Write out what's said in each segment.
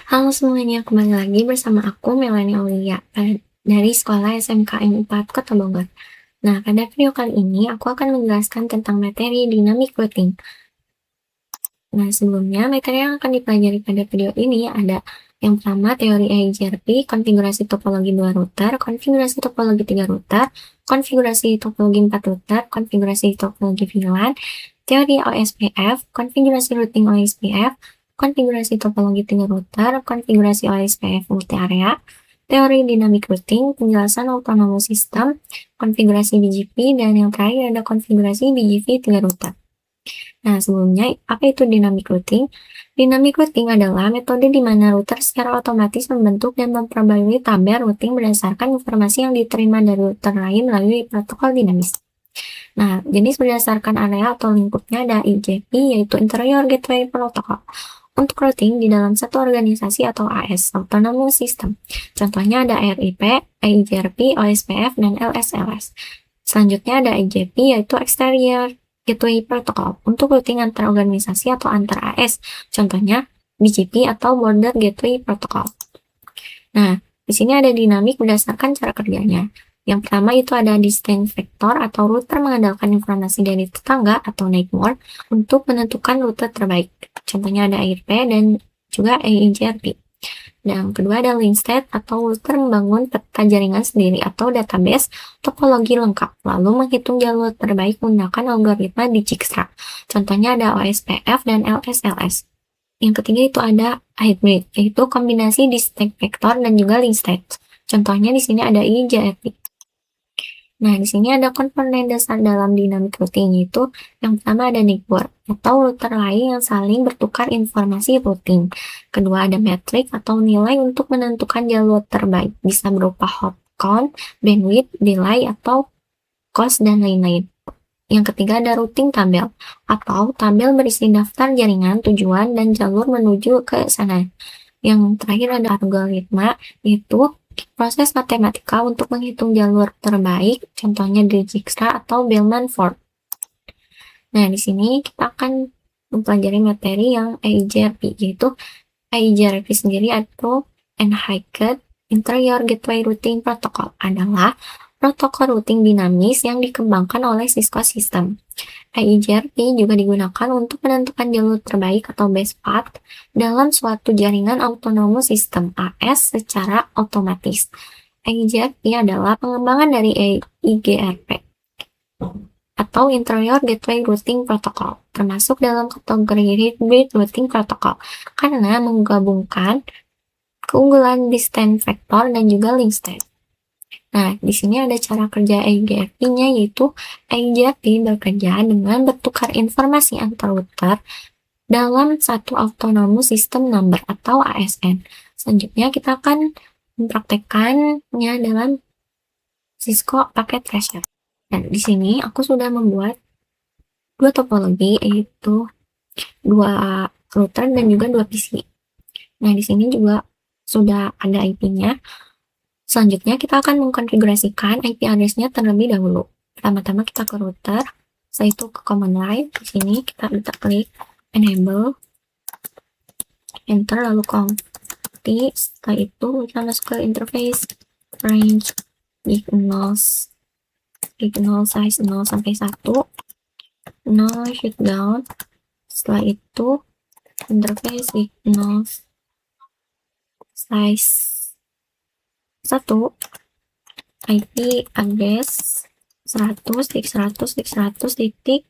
Halo semuanya, kembali lagi bersama aku Melanie Aulia dari Sekolah SMKN 4 Kota Bogor. Nah, pada video kali ini aku akan menjelaskan tentang materi dynamic routing. Nah, sebelumnya materi yang akan dipelajari pada video ini ada yang pertama teori EIGRP, konfigurasi topologi 2 router, konfigurasi topologi 3 router, konfigurasi topologi 4 router, konfigurasi topologi VLAN, teori OSPF, konfigurasi routing OSPF, konfigurasi topologi 3 router, konfigurasi OSPF multi area, teori dynamic routing, penjelasan autonomous system, konfigurasi BGP, dan yang terakhir ada konfigurasi BGP 3 router. Nah, sebelumnya, apa itu dynamic routing? Dynamic routing adalah metode di mana router secara otomatis membentuk dan memperbarui tabel routing berdasarkan informasi yang diterima dari router lain melalui protokol dinamis. Nah, jenis berdasarkan area atau lingkupnya ada IGP, yaitu Interior Gateway Protocol. Untuk routing di dalam satu organisasi atau AS, Autonomous System. Contohnya ada RIP, EIGRP, OSPF, dan LSLS. Selanjutnya ada IGP, yaitu Exterior Gateway Protocol untuk routing antar organisasi atau antar AS, contohnya BGP atau Border Gateway Protocol. Nah, di sini ada dinamik berdasarkan cara kerjanya. Yang pertama itu ada distance vector atau router mengandalkan informasi dari tetangga atau neighbor untuk menentukan rute terbaik. Contohnya ada ARP dan juga EIGRP. Dan kedua ada link state atau router membangun peta jaringan sendiri atau database topologi lengkap, lalu menghitung jalur terbaik menggunakan algoritma Dijkstra. Contohnya ada OSPF dan LSLS. Yang ketiga itu ada hybrid, yaitu kombinasi distance vector dan juga link state. Contohnya di sini ada IGRP. Nah, di sini ada komponen dasar dalam dynamic routing, yaitu yang pertama ada network atau router lain yang saling bertukar informasi routing. Kedua ada metrik atau nilai untuk menentukan jalur terbaik, bisa berupa hop count, bandwidth, delay, atau cost, dan lain-lain. Yang ketiga ada routing tabel atau tabel berisi daftar jaringan, tujuan, dan jalur menuju ke sana. Yang terakhir ada algoritma, yaitu proses matematika untuk menghitung jalur terbaik, contohnya Dijkstra atau Bellman-Ford. Nah, di sini kita akan mempelajari materi yang EIGRP, yaitu EIGRP sendiri atau Enhanced Interior Gateway Routing Protocol adalah protokol routing dinamis yang dikembangkan oleh Cisco System. EIGRP juga digunakan untuk menentukan jalur terbaik atau best path dalam suatu jaringan autonomous system AS secara otomatis. EIGRP adalah pengembangan dari EIGRP atau Interior Gateway Routing Protocol, termasuk dalam kategori Hybrid Routing Protocol, karena menggabungkan keunggulan distance vector dan juga link state. Nah, di sini ada cara kerja EIGRP-nya, yaitu EIGRP bekerja dengan bertukar informasi antar router dalam satu autonomous system number atau ASN. Selanjutnya kita akan mempraktekkannya dalam Cisco Packet Tracer. Dan di sini aku sudah membuat dua topologi, yaitu dua router dan juga dua PC. Nah, di sini juga sudah ada IP-nya. Selanjutnya kita akan mengkonfigurasikan IP address-nya terlebih dahulu. Pertama-tama kita ke router, setelah itu ke command line. Di sini kita klik enable, enter, lalu config. Setelah itu kita masuk ke interface range gig 0 size 0 sampai 1, 0 shutdown. Setelah itu interface gig 0 size 1, IP address 100.100.100.1,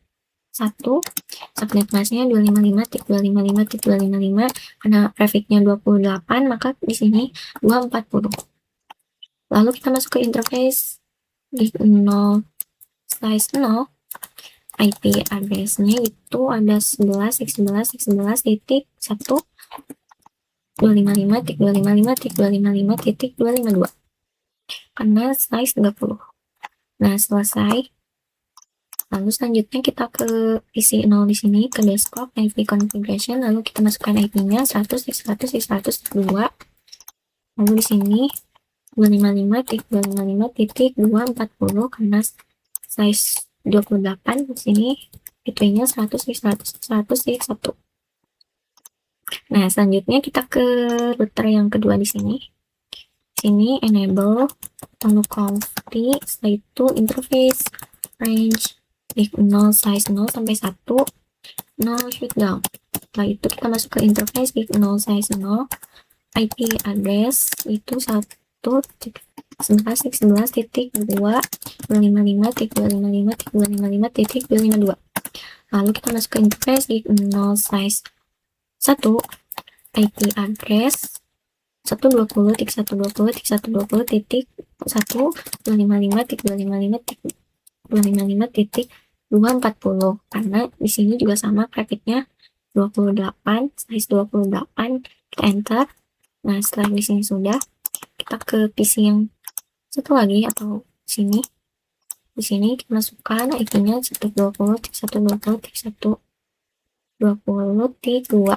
subnet masknya 255.255.255, karena prefixnya 28, maka di sini 240. Lalu kita masuk ke interface gig 0 size 0, IP address-nya itu ada 11.11.11.1, 255.255.255.252 karena size 30. Nah, selesai. Lalu selanjutnya kita ke PC 0 di sini, ke desktop IP configuration, lalu kita masukkan IP-nya 100.100.100.2. Lalu di sini 255.255.240 karena size 28 di sini. gateway-nya 100 di 100 di 1. Nah, selanjutnya kita ke router yang kedua di sini. Sini enable localhost, setelah itu interface range div 0 size 0 sampai 1, 0 shutdown. Setelah itu kita masuk ke interface div 0 size 0, IP address itu 1.11.11.2.255.255.255.252. Lalu kita masuk ke interface div 0 size 1, IP address 120.120.120.255.255.240, karena di sini juga sama trafficnya 28, size 28. Kita enter. Nah, setelah di sini sudah, kita ke PC yang satu lagi atau sini. Di sini kita masukkan IP-nya 120.120.120.2.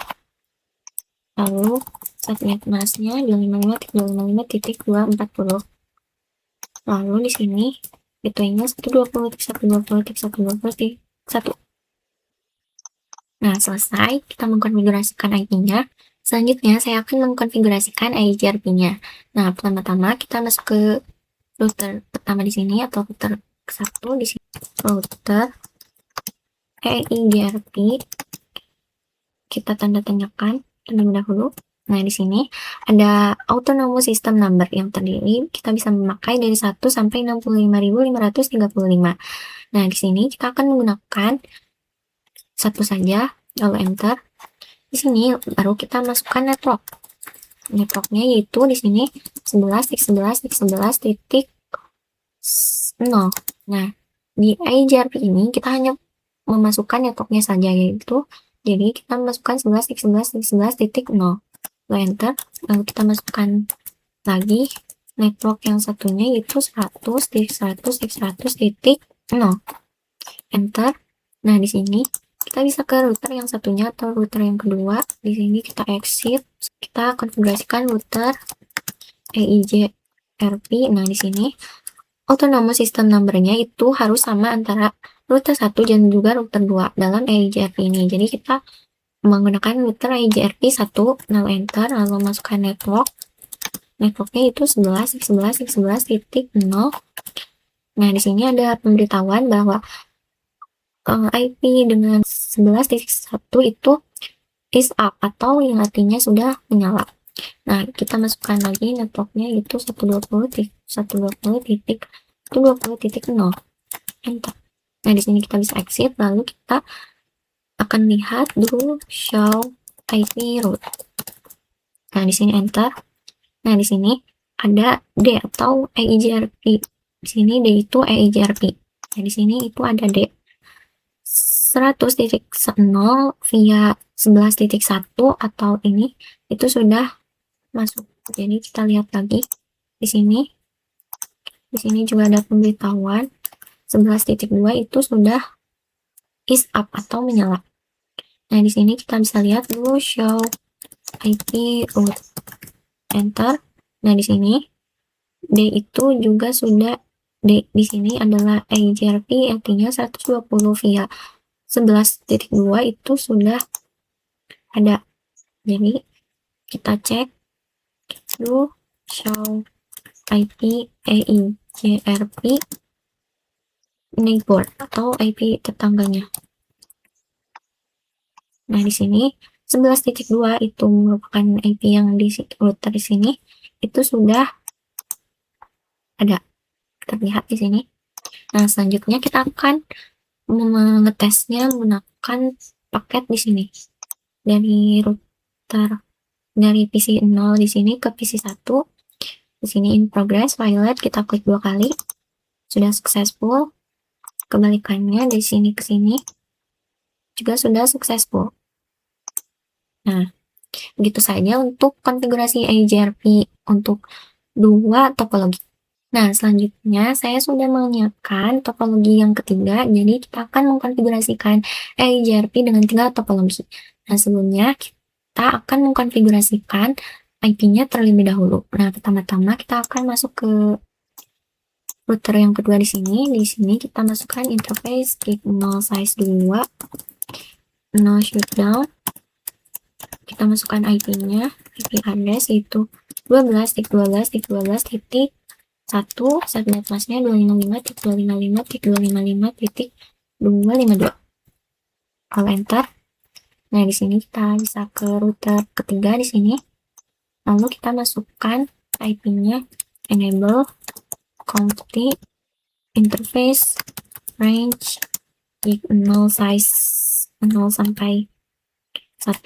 Lalu subnet masknya 255.255.240. Lalu di sini gateway-nya 120.120.120.1. Nah, selesai kita mengkonfigurasikan IP-nya. Selanjutnya saya akan mengkonfigurasikan EIGRP-nya. Nah, pertama-tama kita masuk ke router pertama di sini atau router ke-1 di sini. Router EIGRP kita tanda tanyakan terlebih dahulu. Nah, di sini ada autonomous system number yang terdiri kita bisa memakai dari 1 sampai 65.535. Nah, di sini kita akan menggunakan satu saja, lalu enter. Di sini baru kita masukkan network. Networknya yaitu di sini 11.11.11.0. Nah, di EIGRP ini kita hanya memasukkan networknya saja, yaitu jadi kita masukkan 11.11.11.0. Lalu enter. Lalu kita masukkan lagi network yang satunya yaitu 100.100.100.0. Enter. Nah, di sini kita bisa ke router yang satunya atau router yang kedua. Di sini kita exit. Kita konfigurasikan router EIGRP. Nah, di sini autonomous system number-nya itu harus sama antara router 1 dan juga router 2 dalam EIGRP ini. Jadi kita menggunakan router EIGRP 1, lalu enter, lalu masukkan network. Networknya itu 11.11.11.0. Nah, di sini ada pemberitahuan bahwa IP dengan 11.1 itu is up atau yang artinya sudah menyala. Nah, kita masukkan lagi networknya itu 120.120.120.0. Enter. Nah, di sini kita bisa exit, lalu kita akan lihat dulu show IP route. Nah, di sini enter. Nah, di sini ada D atau EIGRP. Di sini D itu EIGRP. Nah, di sini itu ada D 100.0 via 11.1 atau ini itu sudah masuk. Jadi kita lihat lagi di sini. Di sini juga ada pemberitahuan 11.2 itu sudah is up atau menyala. Nah, di sini kita bisa lihat dulu show IP route. Enter. Nah, di sini D itu juga sudah D di sini adalah EIGRP, artinya 120 via 11.2 itu sudah ada. Jadi kita cek dulu show IP EIGRP neighbor atau IP tetangganya. Nah, di sini 11.2 itu merupakan IP yang di router di sini itu sudah ada terlihat di sini. Nah, selanjutnya kita akan mengetesnya menggunakan paket di sini dari router dari PC 0 di sini ke PC 1. Di sini in progress violet, kita klik 2 kali, sudah successful. Kebalikannya dari sini ke sini juga sudah successful. Nah, begitu saja untuk konfigurasi EIGRP untuk dua topologi. Nah, selanjutnya saya sudah menyiapkan topologi yang ketiga, jadi kita akan mengkonfigurasikan EIGRP dengan 3 topologi. Nah, sebelumnya kita akan mengkonfigurasikan IP-nya terlebih dahulu. Nah, pertama-tama kita akan masuk ke router yang kedua di sini. Di sini kita masukkan interface gig 0 size 2, 0 shutdown. Kita masukkan IP-nya, IP address itu 12.12.12.1, subnet masknya 255.255.255.252. Kalau enter. Nah, di sini kita bisa ke router ketiga di sini. Lalu kita masukkan IP-nya enable confi interface range gig 0 size 0 sampai 1,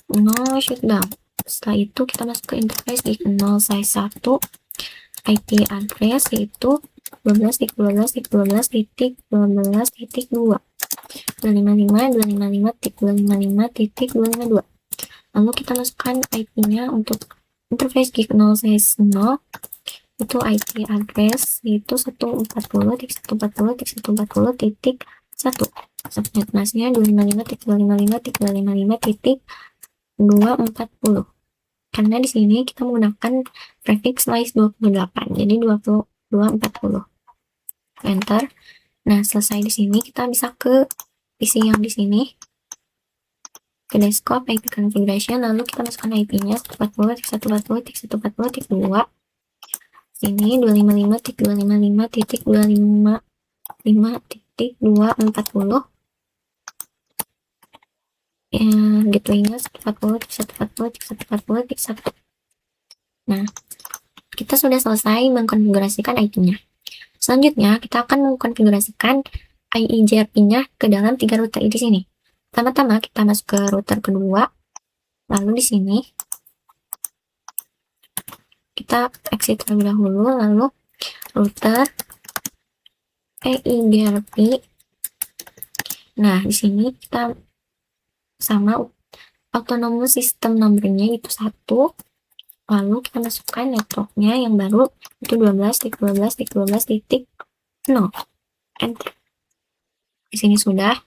0 shutdown. Setelah itu kita masuk ke interface gig 0 size 1, IP address yaitu 12.12.12.12.2, 255.255.255.252. Lalu kita masukkan IP-nya untuk interface gig 0 size 0, itu IP address yaitu 140.140.140.1, subnet masknya 255.255.255.240. Karena di sini kita menggunakan prefix slice 28, jadi 2240. Enter. Nah, selesai di sini kita bisa ke PC yang di sini, ke desktop IP configuration, lalu kita masukkan IP-nya 140.140.140.2. Sini 255.255.255.240. Ya, gateway-nya 140.140.140.1. Nah, kita sudah selesai mengkonfigurasikan IP-nya. Selanjutnya, kita akan mengkonfigurasikan IEGRP-nya ke dalam 3 router di sini. Pertama-tama kita masuk ke router kedua, lalu di sini kita exit terlebih dahulu, lalu router IEGRP. Nah, di sini kita sama autonomous system number-nya itu 1, lalu kita masukkan networknya yang baru itu 12.12.12.0. Enter. Di sini sudah.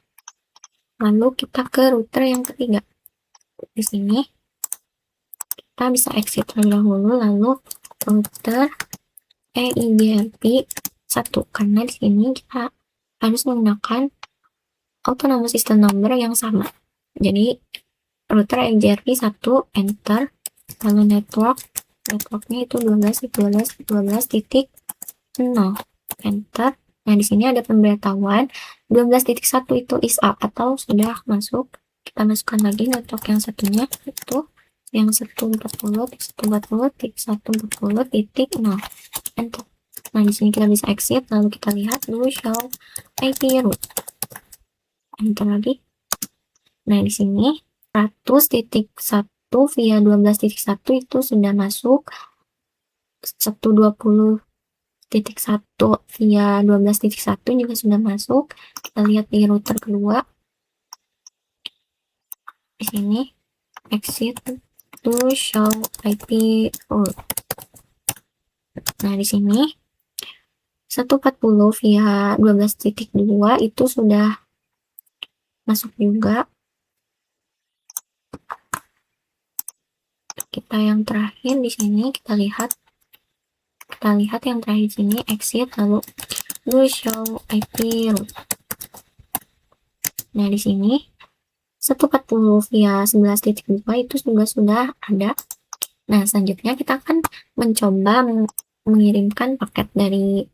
Lalu kita ke router yang ketiga. Di sini kita bisa exit terlebih dahulu, lalu router IEGRP 1, karena di sini kita harus menggunakan autonomous system number yang sama. Jadi router IEGRP 1, enter, lalu networknya itu 12.12.12.0, enter. Nah, di sini ada pemberitahuan 12.1 itu is up atau sudah masuk. Kita masukkan lagi network yang satunya, itu yang 140.140.140.0. Enter. Nah, di sini kita bisa exit, lalu kita lihat dulu show IP root. Enter lagi. Nah, di sini 100.1 via 12.1 itu sudah masuk. 120.1 via 12.1 juga sudah masuk. Kita lihat di router kedua. Di sini exit to show IP root. Nah, di sini 140 via 12.2 itu sudah masuk juga. Kita yang terakhir di sini kita lihat yang terakhir di sini exit, lalu show IP root. Nah, di sini 140 via 11.2 itu juga sudah ada. Nah, selanjutnya kita akan mencoba mengirimkan paket dari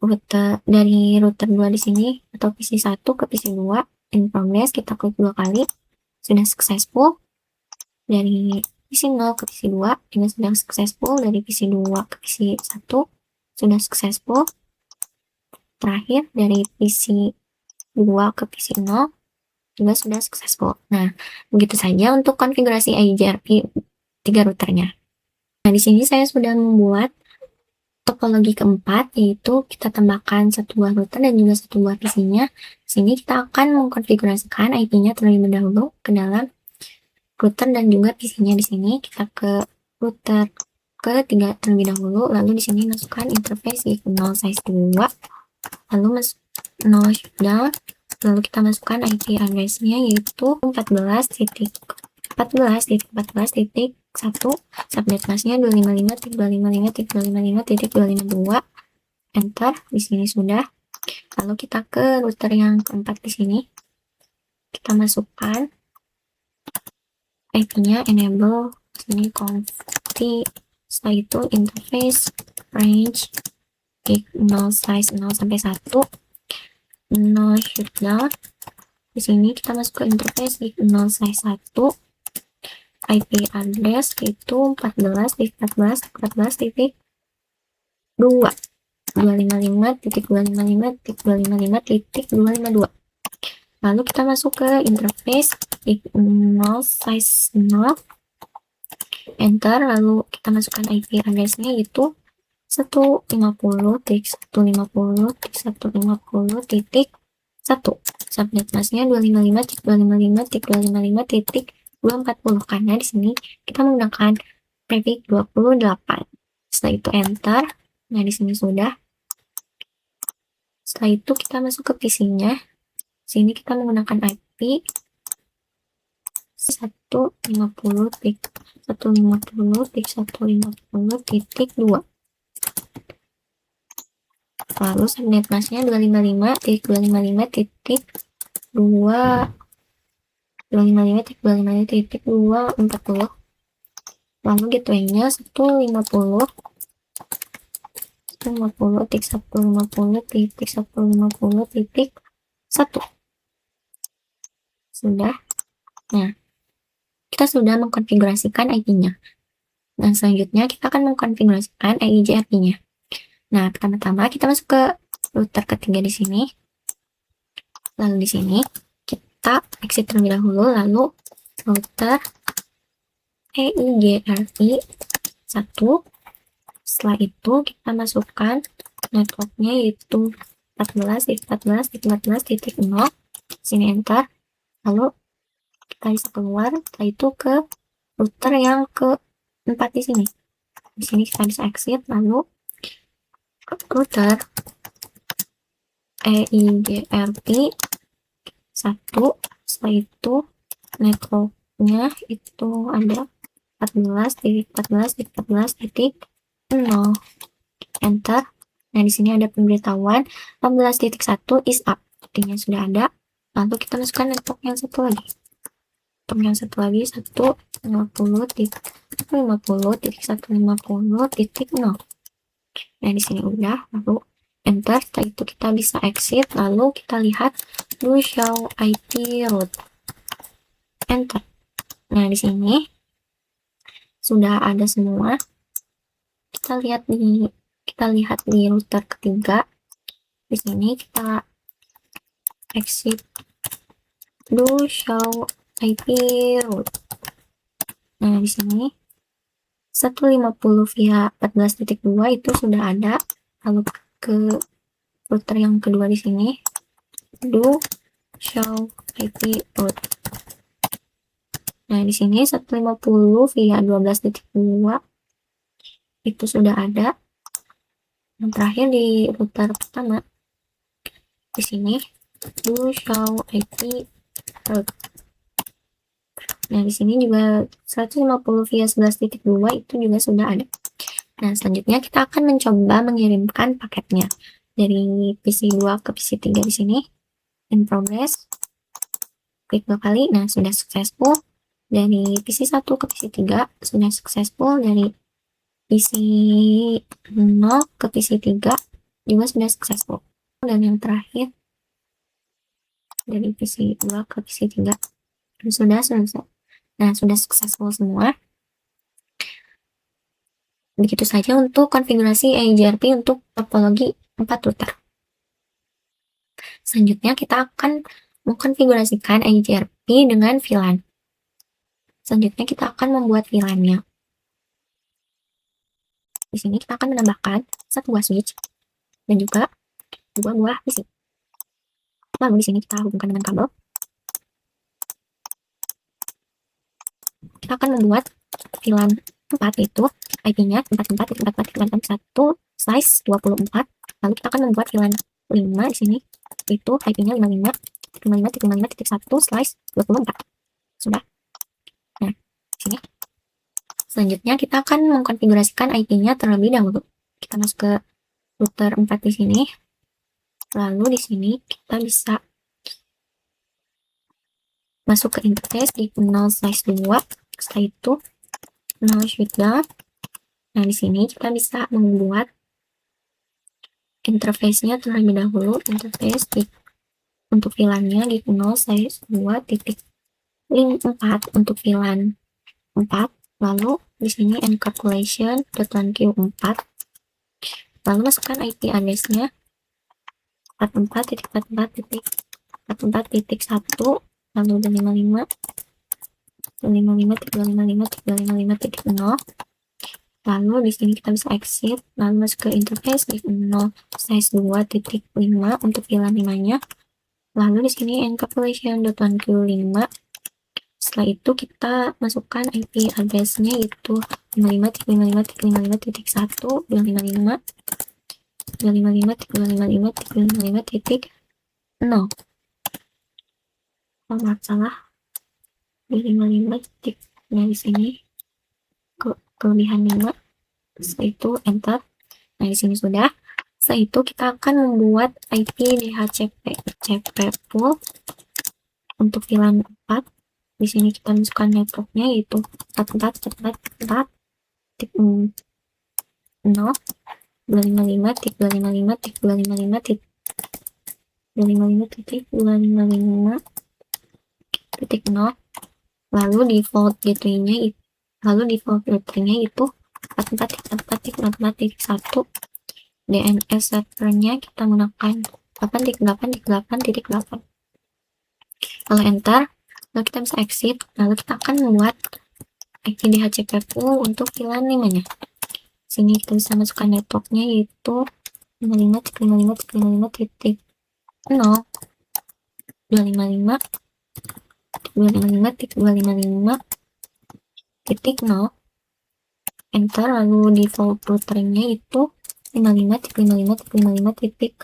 router 2 di sini atau PC 1 ke PC 2. In progress, kita klik 2 kali. Sudah successful. Dari PC 0 ke PC 2 juga sudah successful. Dari PC 2 ke PC 1 sudah successful. Terakhir dari PC 2 ke PC 0 juga sudah successful. Nah, begitu saja untuk konfigurasi IEGRP 3 routernya. Nah, di sini saya sudah membuat topologi keempat, yaitu kita tambahkan satu buah router dan juga satu buah PC-nya. Di sini kita akan mengkonfigurasikan IP-nya terlebih dahulu ke dalam router dan juga PC-nya. Di sini kita ke router ketiga terlebih dahulu, lalu di sini masukkan interface 0 size 2, lalu masuk 0 shutdown, lalu kita masukkan IP address-nya yaitu 14.14.14.1, subnet masknya 255.255.255.252, enter. Di sini sudah. Lalu kita ke router yang keempat di sini. Kita masukkan IP-nya, enable, sini confi, setelah itu interface, range, gig 0 size 0 sampai 1, 0 shutdown. Di sini kita masuk ke interface gig 0 size 1, IP address itu 14 titik 2 255.255.255.252. Lalu kita masuk ke interface gig 0 size 0, enter. Lalu kita masukkan IP address-nya yaitu 150.150.150.1. Subnet mask-nya 255.255.255.240 karena di sini kita menggunakan prefix 28. Setelah itu enter. Nah, di sini sudah. Setelah itu kita masuk ke PC-nya. Sini kita menggunakan IP 150.150.150.2. Lalu subnet mask-nya 255.255.240. Lalu gateway-nya 150.150.150.1. Sudah. Nah, kita sudah mengkonfigurasikan IP-nya. Dan selanjutnya kita akan mengkonfigurasikan EIGRP-nya. Nah, pertama-tama kita masuk ke router ketiga di sini. Lalu di sini kita exit terlebih dahulu, lalu router EIGRP 1. Setelah itu kita masukkan networknya yaitu 14.14.14.0. Sini enter. Lalu kita bisa keluar. Setelah itu ke router yang keempat di sini. Di sini kita bisa exit, lalu router EIGRP 1. Setelah itu networknya itu ada 14.14.14.0. Enter. Nah, di sini ada pemberitahuan 14.1 is up. Artinya sudah ada. Lalu kita masukkan network yang satu lagi. Network yang satu lagi 150.150.150.0. Nah, di sini udah. Lalu enter. Setelah itu kita bisa exit. Lalu kita lihat do show IP route. Enter. Nah, di sini sudah ada semua. Kita lihat di router ketiga. Di sini kita exit do show IP route. Nah, di sini 150 via 14.2 itu sudah ada. Lalu ke router yang kedua di sini do show IP route. Nah, di sini 150 via 12.2 itu sudah ada. Yang terakhir di router pertama di sini do show IP route. Nah, di sini juga 150 via 11.2 itu juga sudah ada. Nah, selanjutnya kita akan mencoba mengirimkan paketnya dari PC 2 ke PC 3 di sini. In progress. Klik 2 kali. Nah, sudah successful. Dari PC 1 ke PC 3 sudah successful. Dari PC 0 ke PC 3 juga sudah successful. Dan yang terakhir dari PC 2 ke PC 3 sudah selesai. Nah, sudah successful semua. Begitu saja untuk konfigurasi EIGRP untuk topologi 4 router. Selanjutnya kita akan mengkonfigurasikan EIGRP dengan VLAN. Selanjutnya kita akan membuat VLAN-nya. Di sini kita akan menambahkan 1 buah switch dan juga 2 buah PC. Lalu di sini kita hubungkan dengan kabel. Kita akan membuat VLAN 4 itu IP-nya 44.44.44.1 size 24. Lalu kita akan membuat VLAN 5 di sini itu IP-nya 55.55.1 slice 24. Sudah. Nah, sini. Selanjutnya kita akan mengkonfigurasikan IP-nya terlebih dahulu. Kita masuk ke router 4 di sini. Lalu di sini kita bisa masuk ke interface di 0/2. Setelah itu 0 shutdown. Nah, di sini kita bisa membuat interface-nya terlebih dahulu. Interface untuk VLAN-nya di 0/2.4 untuk VLAN 4. Lalu di sini encapsulation.1q4. Lalu masukkan IP address-nya 44.44.1, lalu 255.355.355.0. Lalu di sini kita bisa exit, lalu masuk ke interface di 0/2.5 untuk VLAN 5-nya. Lalu di sini encapsulation.1q5. Setelah itu kita masukkan IP address-nya yaitu 55.355.355.1, 255.355.355.0. Kalau nggak salah 255 titik. Nah, di sini kelebihan 5. Setelah itu enter. Nah, di sini sudah. Setelah itu kita akan membuat IP DHCP pool untuk VLAN 4. Di sini kita masukkan networknya yaitu 44.44.0, 255.255.255.0. Lalu default routernya itu 44.44.44.1. DNS servernya kita menggunakan 8.8.8.8. Lalu enter. Lalu kita bisa exit. Lalu kita akan membuat IP DHCP pool untuk VLAN 5-nya. Sini kita bisa masukkan networknya yaitu 55.55.55.0, 255.255.255.0. Enter. Lalu default routernya itu 55.55.55.1.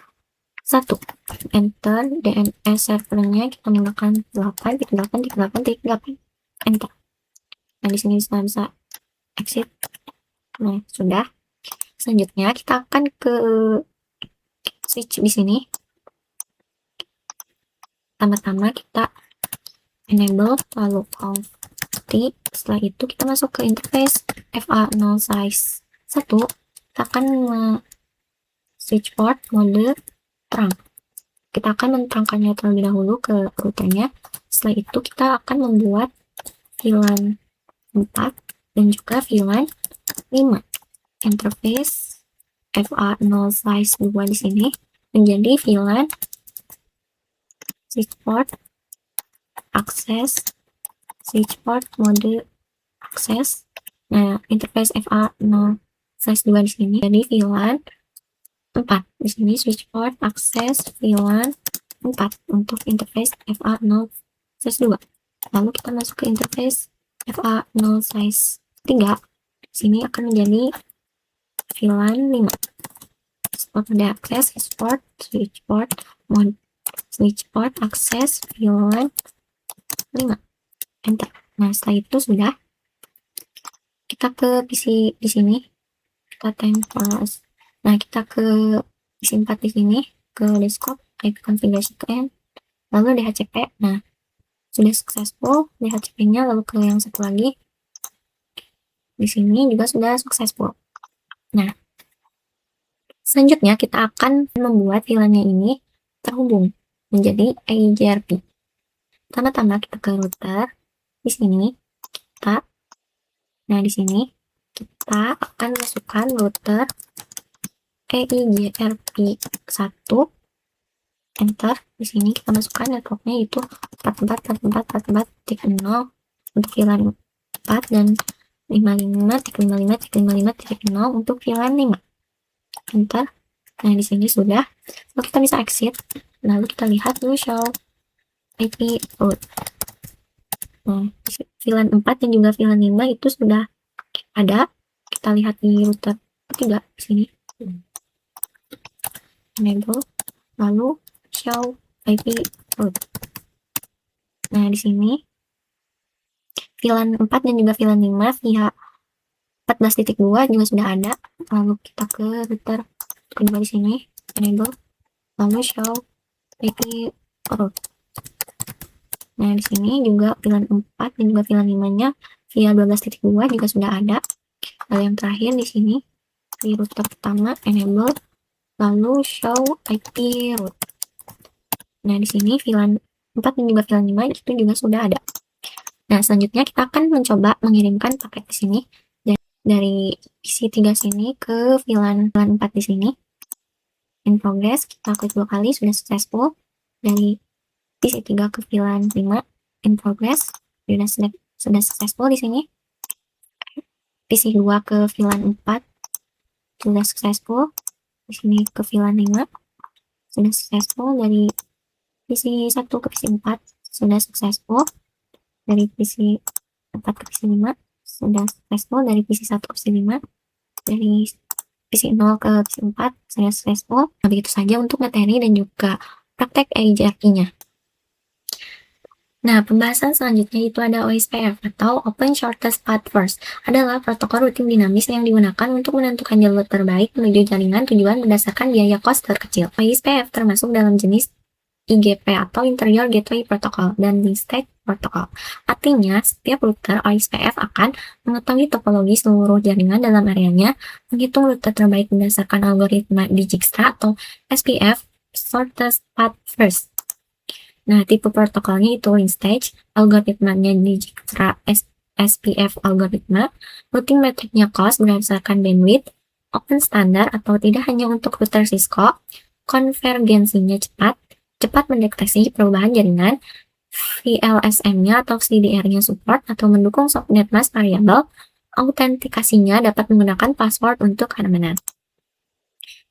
Enter. DNS servernya kita menggunakan 8.8.8.8. Enter. Nah, di sini bisa exit. Nah, sudah. Selanjutnya kita akan ke switch di sini. Pertama-tama kita enable, lalu conf. Setelah itu kita masuk ke interface FA0/1. Kita akan switch port mode terang. Kita akan menerangkannya terlebih dahulu ke routernya. Setelah itu kita akan membuat VLAN 4 dan juga VLAN 5. Interface FA0/2 di sini menjadi VLAN switch port akses, switch port mode akses. Nah, interface FA0/2 di sini jadi VLAN 4. Di sini switch port akses VLAN 4 untuk interface FA0/2. Lalu kita masuk ke interface FA0/3. Di sini akan menjadi VLAN 5. Port mode akses, switch port mode, switch port akses VLAN 5. Enter. Nah, setelah itu sudah. Kita ke PC di sini. Kita tempos. Nah, kita ke PC 4 di sini, ke desktop, IP configuration, lalu DHCP. Nah, sudah successful DHCP-nya. Lalu ke yang satu lagi. Di sini juga sudah successful. Nah, selanjutnya kita akan membuat VLAN-nya ini terhubung menjadi EIGRP. Pertama-tama kita ke router. Di sini di sini kita akan masukkan router EIGRP1. Enter. Di sini kita masukkan networknya itu 44.44.44.0 untuk VLAN 4 dan 55.55.55.0 untuk VLAN 5. Enter. Nah, di sini sudah. Lalu kita bisa exit. Lalu kita lihat dulu show IP route. Nah, VLAN 4 dan juga VLAN 5 itu sudah ada. Kita lihat di router ketiga di sini. Enable, lalu show IP route. Nah, di sini VLAN 4 dan juga VLAN 5 via 14.2 juga sudah ada. Lalu kita ke router kedua di sini enable, lalu show IP route. Nah, di sini juga VLAN 4 dan juga VLAN 5-nya via 12.2 juga sudah ada. Lalu yang terakhir di sini di router pertama enable, lalu show IP route. Nah, di sini VLAN 4 dan juga VLAN 5 itu juga sudah ada. Nah, selanjutnya kita akan mencoba mengirimkan paket di sini dari PC3 sini ke VLAN 4 di sini. In progress, kita klik 2 kali, sudah successful. Dari PC3 ke VLAN 5, in progress, sudah successful di sini. PC2 ke VLAN 4, sudah successful. Di sini ke VLAN 5, sudah successful. Dari PC1 ke PC4, sudah successful. Dari PC4 ke PC5, sudah successful. Dari PC1 ke PC5, dari PC0 ke PC4 sudah successful. Nah, begitu saja untuk materi dan juga praktek hierarchy-nya. Nah, pembahasan selanjutnya itu ada OSPF atau Open Shortest Path First, adalah protokol rutin dinamis yang digunakan untuk menentukan jalur terbaik menuju jaringan tujuan berdasarkan biaya kos terkecil. OSPF termasuk dalam jenis IGP atau Interior Gateway Protocol dan State Protocol. Artinya, setiap router OSPF akan mengetahui topologi seluruh jaringan dalam areanya, menghitung rute terbaik berdasarkan algoritma Dijkstra atau SPF, Shortest Path First. Nah, tipe protokolnya itu ring stage, algoritmanya Dijkstra SPF algoritma, routing metriknya cost berdasarkan bandwidth, open standard atau tidak hanya untuk router Cisco, konvergensinya cepat mendeteksi perubahan jaringan, VLSM-nya atau CDR-nya support atau mendukung subnet mask variable, autentikasinya dapat menggunakan password untuk keamanan.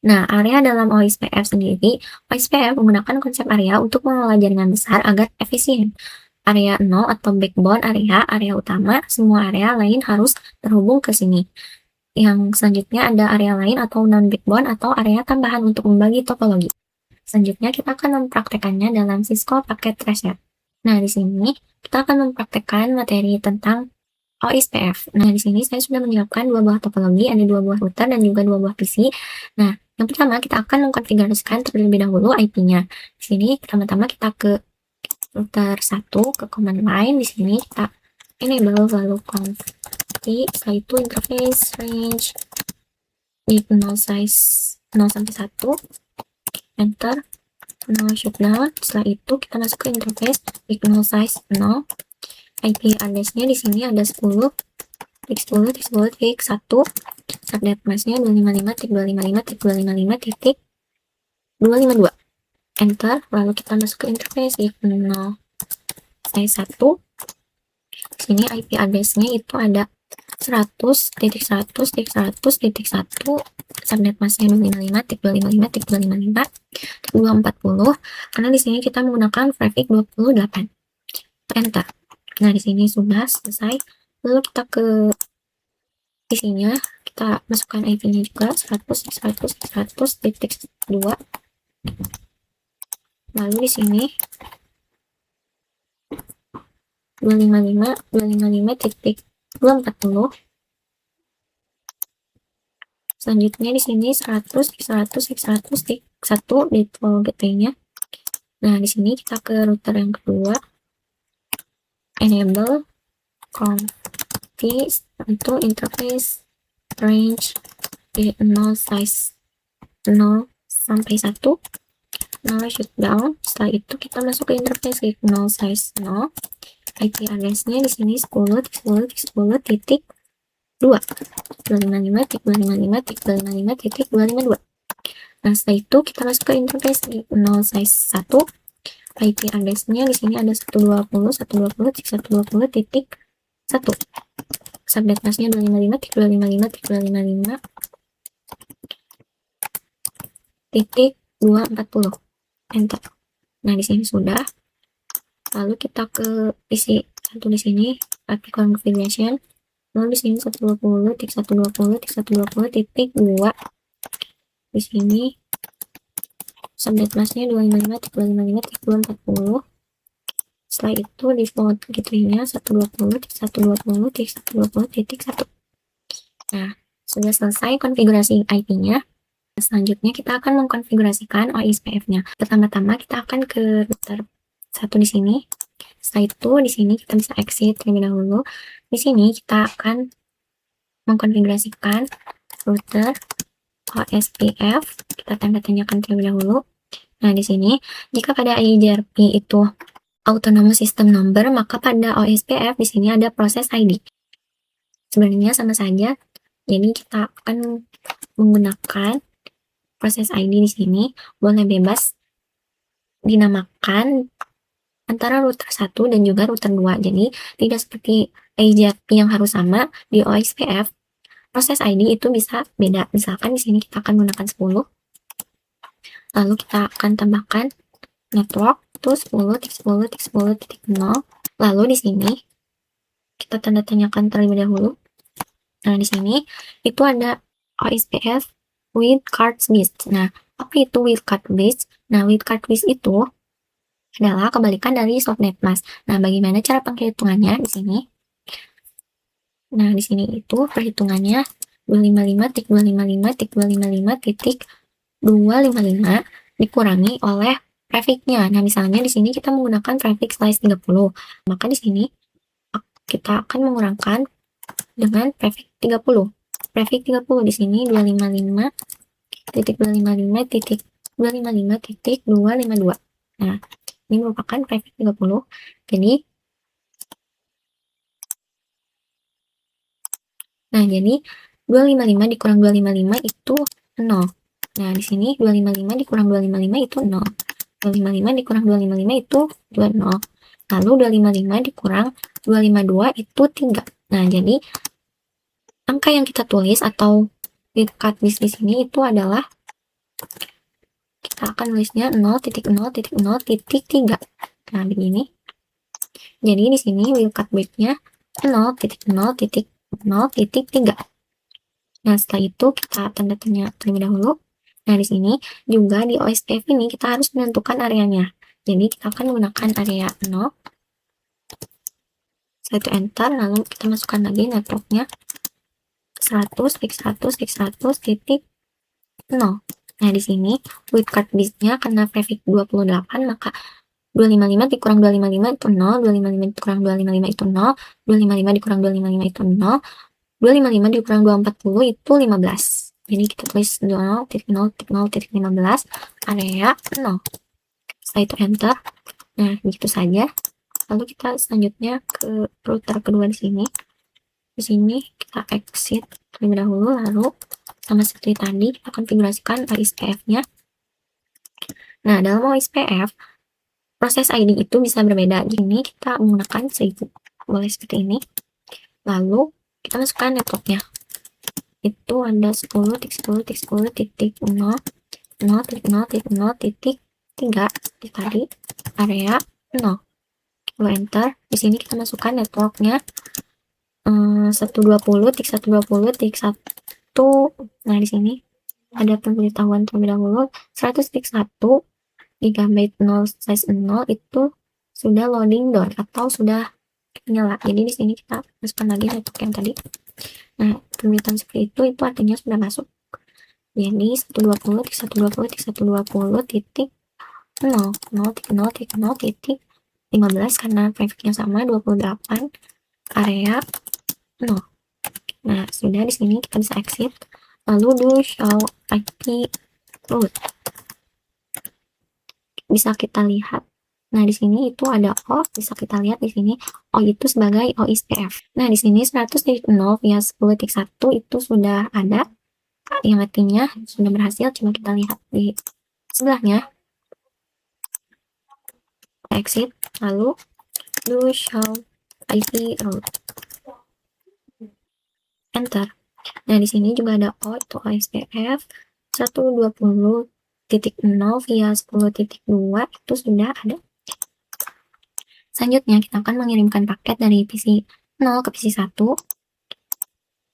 Nah, area dalam OSPF sendiri, OSPF menggunakan konsep area untuk mengelola jaringan besar agar efisien. Area 0 atau backbone area utama, semua area lain harus terhubung ke sini. Yang selanjutnya ada area lain atau non-backbone atau area tambahan untuk membagi topologi. Selanjutnya kita akan mempraktekannya dalam Cisco Packet Tracer. Nah, di sini kita akan mempraktekkan materi tentang OSPF. Nah, di sini saya sudah menyiapkan 2 buah topologi, ada 2 buah router dan juga 2 buah PC. Nah, yang pertama kita akan mengkonfigurasikan terlebih dahulu IP-nya. Di sini pertama-tama kita ke router 1 ke command line. Di sini kita enable lalu config, setelah itu interface range di 0 size 0 sampai 1. Enter, shutdown. Setelah itu kita masuk ke interface signal size 0. IP address-nya di sini ada 10 tik 10 tik 10 tik 1. Subnet mask-nya 255.255.255.252. Enter, lalu kita masuk ke interface signal size 1. Di sini IP address-nya itu ada 100.100.100.1, subnet masknya 255.255.255.240, karena di sini kita menggunakan prefix 28. Enter. Nah, di sini sudah selesai. Lalu kita ke isinya, kita masukkan IP-nya juga 100.100.100.2. Lalu di sini 255.255.240. Selanjutnya di sini 100.100.100.1 default gateway-nya. Nah, di sini kita ke router yang kedua. Enable config itu interface range di 0 size 0 sampai 1. Nah, shutdown. Setelah itu kita masuk ke interface 0 size 0. IP address-nya di sini 10.10.10.2. 255.255.255.252. Nah, setelah itu kita masuk ke interface 0 size 1. IP address-nya di sini ada 120.120.120.1. Subnet mask-nya 255.255.255.240. Enter. Nah, di sini sudah. Lalu kita ke isi satu di sini, IP configuration. Lalu di sini 120.120.120.2. Di sini subnet masknya 255.255.240. Setelah itu default gateway-nya 120.120.120.1. Nah, sudah selesai konfigurasi IP-nya. Selanjutnya kita akan mengkonfigurasikan OSPF-nya. Pertama-tama kita akan ke router 1 di sini. Setelah itu di sini kita bisa exit terlebih dahulu. Di sini kita akan mengkonfigurasikan router OSPF. Kita tanda tanyakan terlebih dahulu. Nah, di sini jika pada IGRP itu Autonomous System Number, maka pada OSPF di sini ada proses ID. Sebenarnya sama saja. Jadi kita akan menggunakan proses ID di sini, boleh bebas dinamakan antara router 1 dan juga router 2. Jadi tidak seperti IGRP yang harus sama, di OSPF proses ID itu bisa beda. Misalkan di sini kita akan menggunakan 10. Lalu kita akan tambahkan network itu 10.10.10.0. Lalu di sini kita tanda tanyakan terlebih dahulu. Nah, di sini itu ada OSPF with card list. Nah, apa itu with card list? Nah, with card list itu adalah kebalikan dari subnet mask. Nah, bagaimana cara penghitungannya di sini? Nah, di sini itu perhitungannya 255.255.255 dikurangi oleh prefix-nya. Nah, misalnya di sini kita menggunakan prefix slice 30. Maka di sini kita akan mengurangkan dengan prefix 30. Prefix 30 di sini 255.255.255.252. Nah, ini merupakan prefix 30. Jadi Nah, jadi 255 dikurang 255 itu 0. Nah, di sini 255 dikurang 255 itu 0. 255 dikurang 255 itu 20. Lalu 255 dikurang 252 itu 3. Nah, jadi angka yang kita tulis atau cut list di sini itu adalah kita akan nulisnya 0.0.0.3. Nah, begini. Jadi di sini will cut break-nya 0.0.0.3. Nah, setelah itu kita tanda tanya terlebih dahulu. Nah, di sini juga di OSPF ini kita harus menentukan areanya. Jadi kita akan menggunakan area 0. Setelah itu enter, lalu kita masukkan lagi networknya 100.100.100.0. Nah, di sini with card list-nya karena prefix 28, maka 255 dikurang 255 itu 0, 255 dikurang 255 itu 0, 255 dikurang 255 itu 0, 255 dikurang 240 itu 15. Jadi kita tulis 0.0.0.15 area 0. Setelah itu enter. Nah, begitu saja. Lalu kita selanjutnya ke router kedua di sini. Di sini kita exit terlebih dahulu, lalu sama seperti tadi kita konfigurasikan OSPF-nya. Nah, dalam OSPF proses ID itu bisa berbeda. Gini kita menggunakan 1000. Boleh seperti ini. Lalu kita masukkan networknya. Itu ada 10.10.10.0.0.0.0.3 di tadi area 0. Lalu enter. Di sini kita masukkan networknya 120.120.1. Nah, di sini ada pemberitahuan terlebih dahulu 100.1 GB 0 size 0 itu sudah loading door atau sudah nyala. Jadi di sini kita masukkan lagi network yang tadi. Nah, pemberitaan seperti itu artinya sudah masuk. Jadi 120.120.120.0.0.0.15 karena prefixnya sama 28 area 0. Nah, sudah di sini kita bisa exit. Lalu do show IP root. Bisa kita lihat. Nah, di sini itu ada O, bisa kita lihat di sini O itu sebagai OSPF. Nah, di sini 100.0 via 10.1 itu sudah ada, yang artinya sudah berhasil. Coba kita lihat di sebelahnya. Exit, lalu do show IP root. Enter. Nah, di sini juga ada O itu OSPF 120.0 via 10.2 itu sudah ada. Selanjutnya kita akan mengirimkan paket dari PC 0 ke PC 1.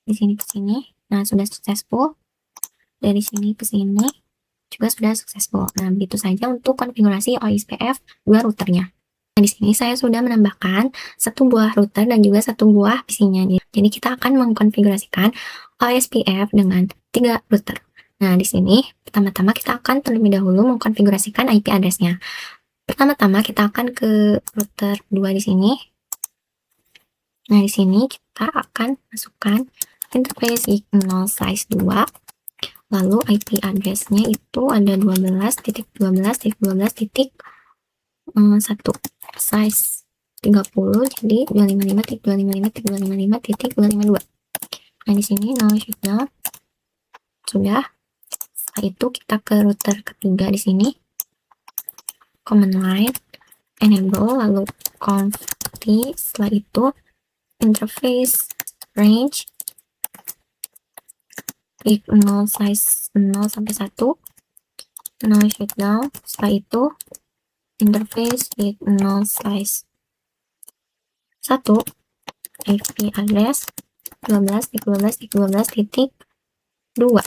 Di sini ke sini. Nah, sudah successful. Dari sini ke sini juga sudah successful. Nah, begitu saja untuk konfigurasi OSPF 2 routernya. Nah, di sini saya sudah menambahkan satu buah router dan juga satu buah PC-nya. Jadi kita akan mengkonfigurasikan OSPF dengan 3 router. Nah, di sini pertama-tama kita akan terlebih dahulu mengkonfigurasikan IP address-nya. Pertama-tama kita akan ke router 2 di sini. Nah, di sini kita akan masukkan interface 0 size 2. Lalu IP address-nya itu ada 12.12.12.1 size 30, jadi 255.255.255.252. Nah, di sini no shutdown. Sudah. Setelah itu kita ke router ketiga di sini. Command line enable, lalu conf t, setelah itu interface range 0 size 0 sampai 1, no shutdown. Setelah itu interface 0 size 1, IP address 12.12.12.2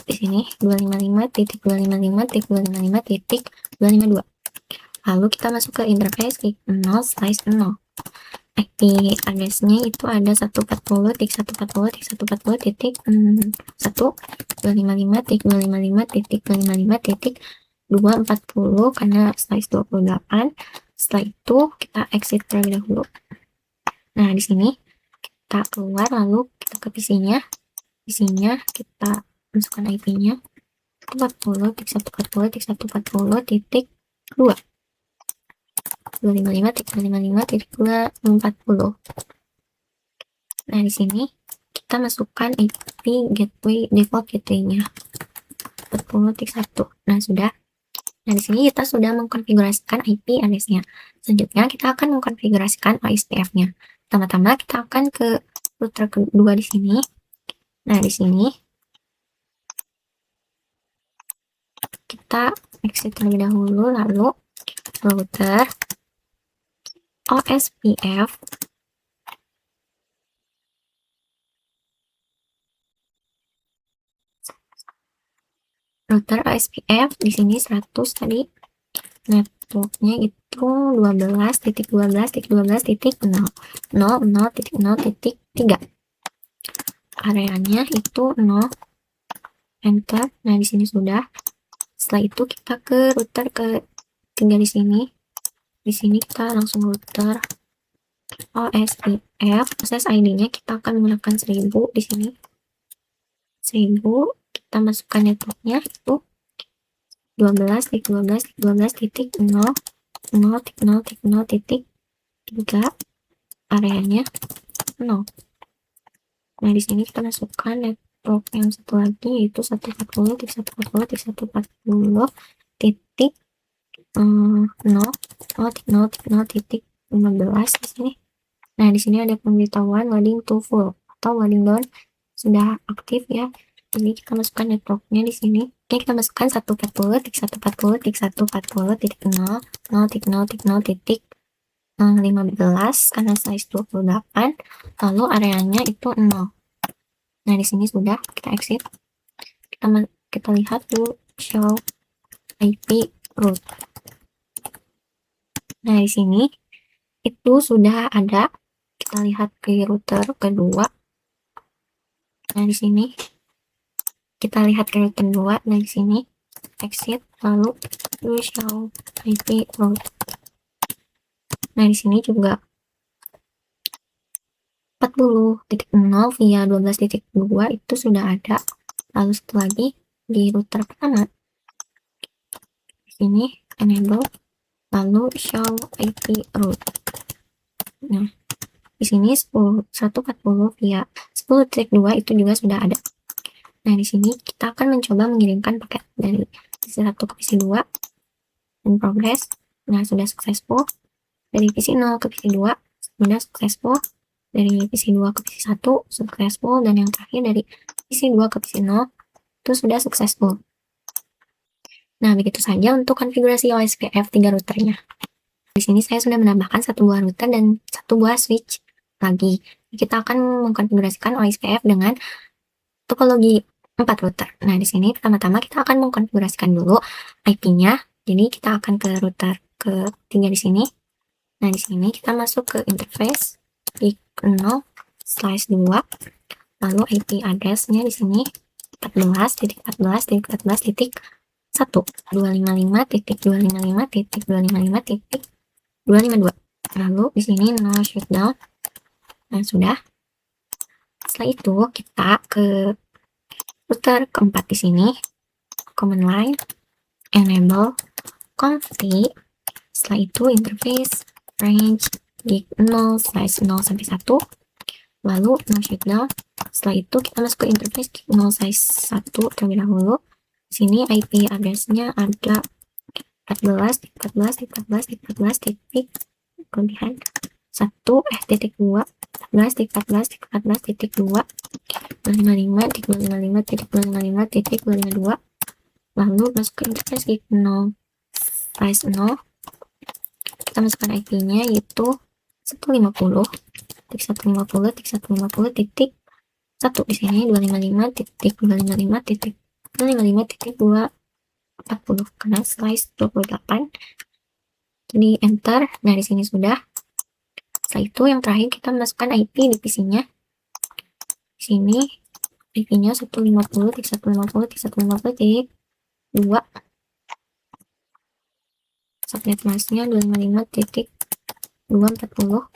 di sini 255.255.255.252. Lalu kita masuk ke interface 0 size 0. IP address-nya itu ada 140.140.140.1 255.255.255.240 karena size 28. Setelah itu kita exit terlebih dahulu. Nah, di sini kita keluar, lalu kita ke PC-nya. PC-nya kita masukkan IP-nya 40.140.140.2 255.255.240. Nah, di sini kita masukkan IP gateway default gateway-nya 40.1. Nah, sudah. Nah, di sini kita sudah mengkonfigurasikan IP address-nya. Selanjutnya kita akan mengkonfigurasikan OSPF-nya. Pertama-tama kita akan ke router kedua di sini. Nah, di sini kita exit terlebih dahulu, lalu router OSPF di sini 100 tadi. Networknya itu 12.12.12.0 areanya itu 0. Enter. Nah, di sini sudah. Setelah itu kita ke router ketiga di sini. Di sini kita langsung router OSPF. Access ID-nya kita akan menggunakan 1000 di sini. 1000. Kita masukkan networknya itu 12.12.12.0.0.0.3 areanya 0. Nah, di sini kita masukkan network yang satu lagi yaitu 140.140.140 titik 0.0.0.15 di sini. Nah, di sini ada pemberitahuan loading to full atau loading down sudah aktif ya. Jadi kita masukkan networknya di sini. Oke, kita masukkan 140.140.140.0.0.0.15 karena size 28. Lalu areanya itu 0. Nah, di sini sudah. Kita exit. Kita lihat dulu show IP route. Nah, di sini itu sudah ada. Kita lihat ke router kedua. Nah, di sini kita lihat ke router 2. Nah, di sini exit, lalu show IP route. Nah, di sini juga 40.0 via 12.2 itu sudah ada. Lalu satu lagi di router pertama. Di sini enable, lalu show IP route. Nah, di sini 140 via 10.2 itu juga sudah ada. Nah, di sini kita akan mencoba mengirimkan paket dari PC 1 ke PC 2 in progress. Nah, sudah successful. Dari PC 0 ke PC 2 sudah successful. Dari PC 2 ke PC 1 successful, dan yang terakhir dari PC 2 ke PC 0 itu sudah successful. Nah, begitu saja untuk konfigurasi OSPF 3 routernya. Di sini saya sudah menambahkan satu buah router dan satu buah switch lagi. Kita akan mengkonfigurasikan OSPF dengan topologi 4 router. Nah, di sini pertama-tama kita akan mengkonfigurasikan dulu IP-nya. Jadi kita akan ke router ketiga di sini. Nah, di sini kita masuk ke interface 0/2, lalu IP address-nya di sini 14.14.14.1, 255.255.255.252. Lalu di sini no shutdown. Nah, sudah. Setelah itu kita ke router keempat di sini, command line enable config. Setelah itu interface range gig 0/0 sampai 1, lalu no shutdown. Setelah itu kita masuk ke interface gig 0/1 terlebih dahulu. Sini IP address-nya ada 14.14.14.14 titik kelebihan 1 titik 2 255.255.255.252. Lalu masuk ke interface gig 0/0, kita masukkan IP-nya yaitu 150.150.150.1 di sini 255.255.240 karena slice 28. Jadi enter. Nah, di sini sudah. Setelah itu yang terakhir kita masukkan IP di PC-nya. Di sini IP-nya 150.150.150.2. Subnet masknya 255.240.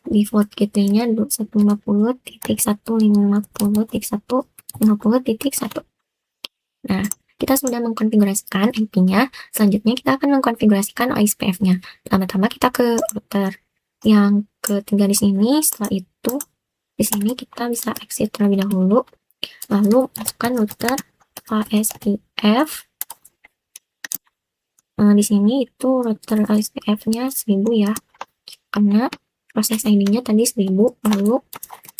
Default gateway-nya 150.150.150.1. Nah, kita sudah mengkonfigurasikan IP-nya. Selanjutnya kita akan mengkonfigurasikan OSPF-nya. Pertama-tama kita ke router yang ketiga di sini. Setelah itu di sini kita bisa exit terlebih dahulu. Lalu masukkan router OSPF. Di sini itu router OSPF-nya 1000 ya. Karena proses ID-nya tadi 1000. Lalu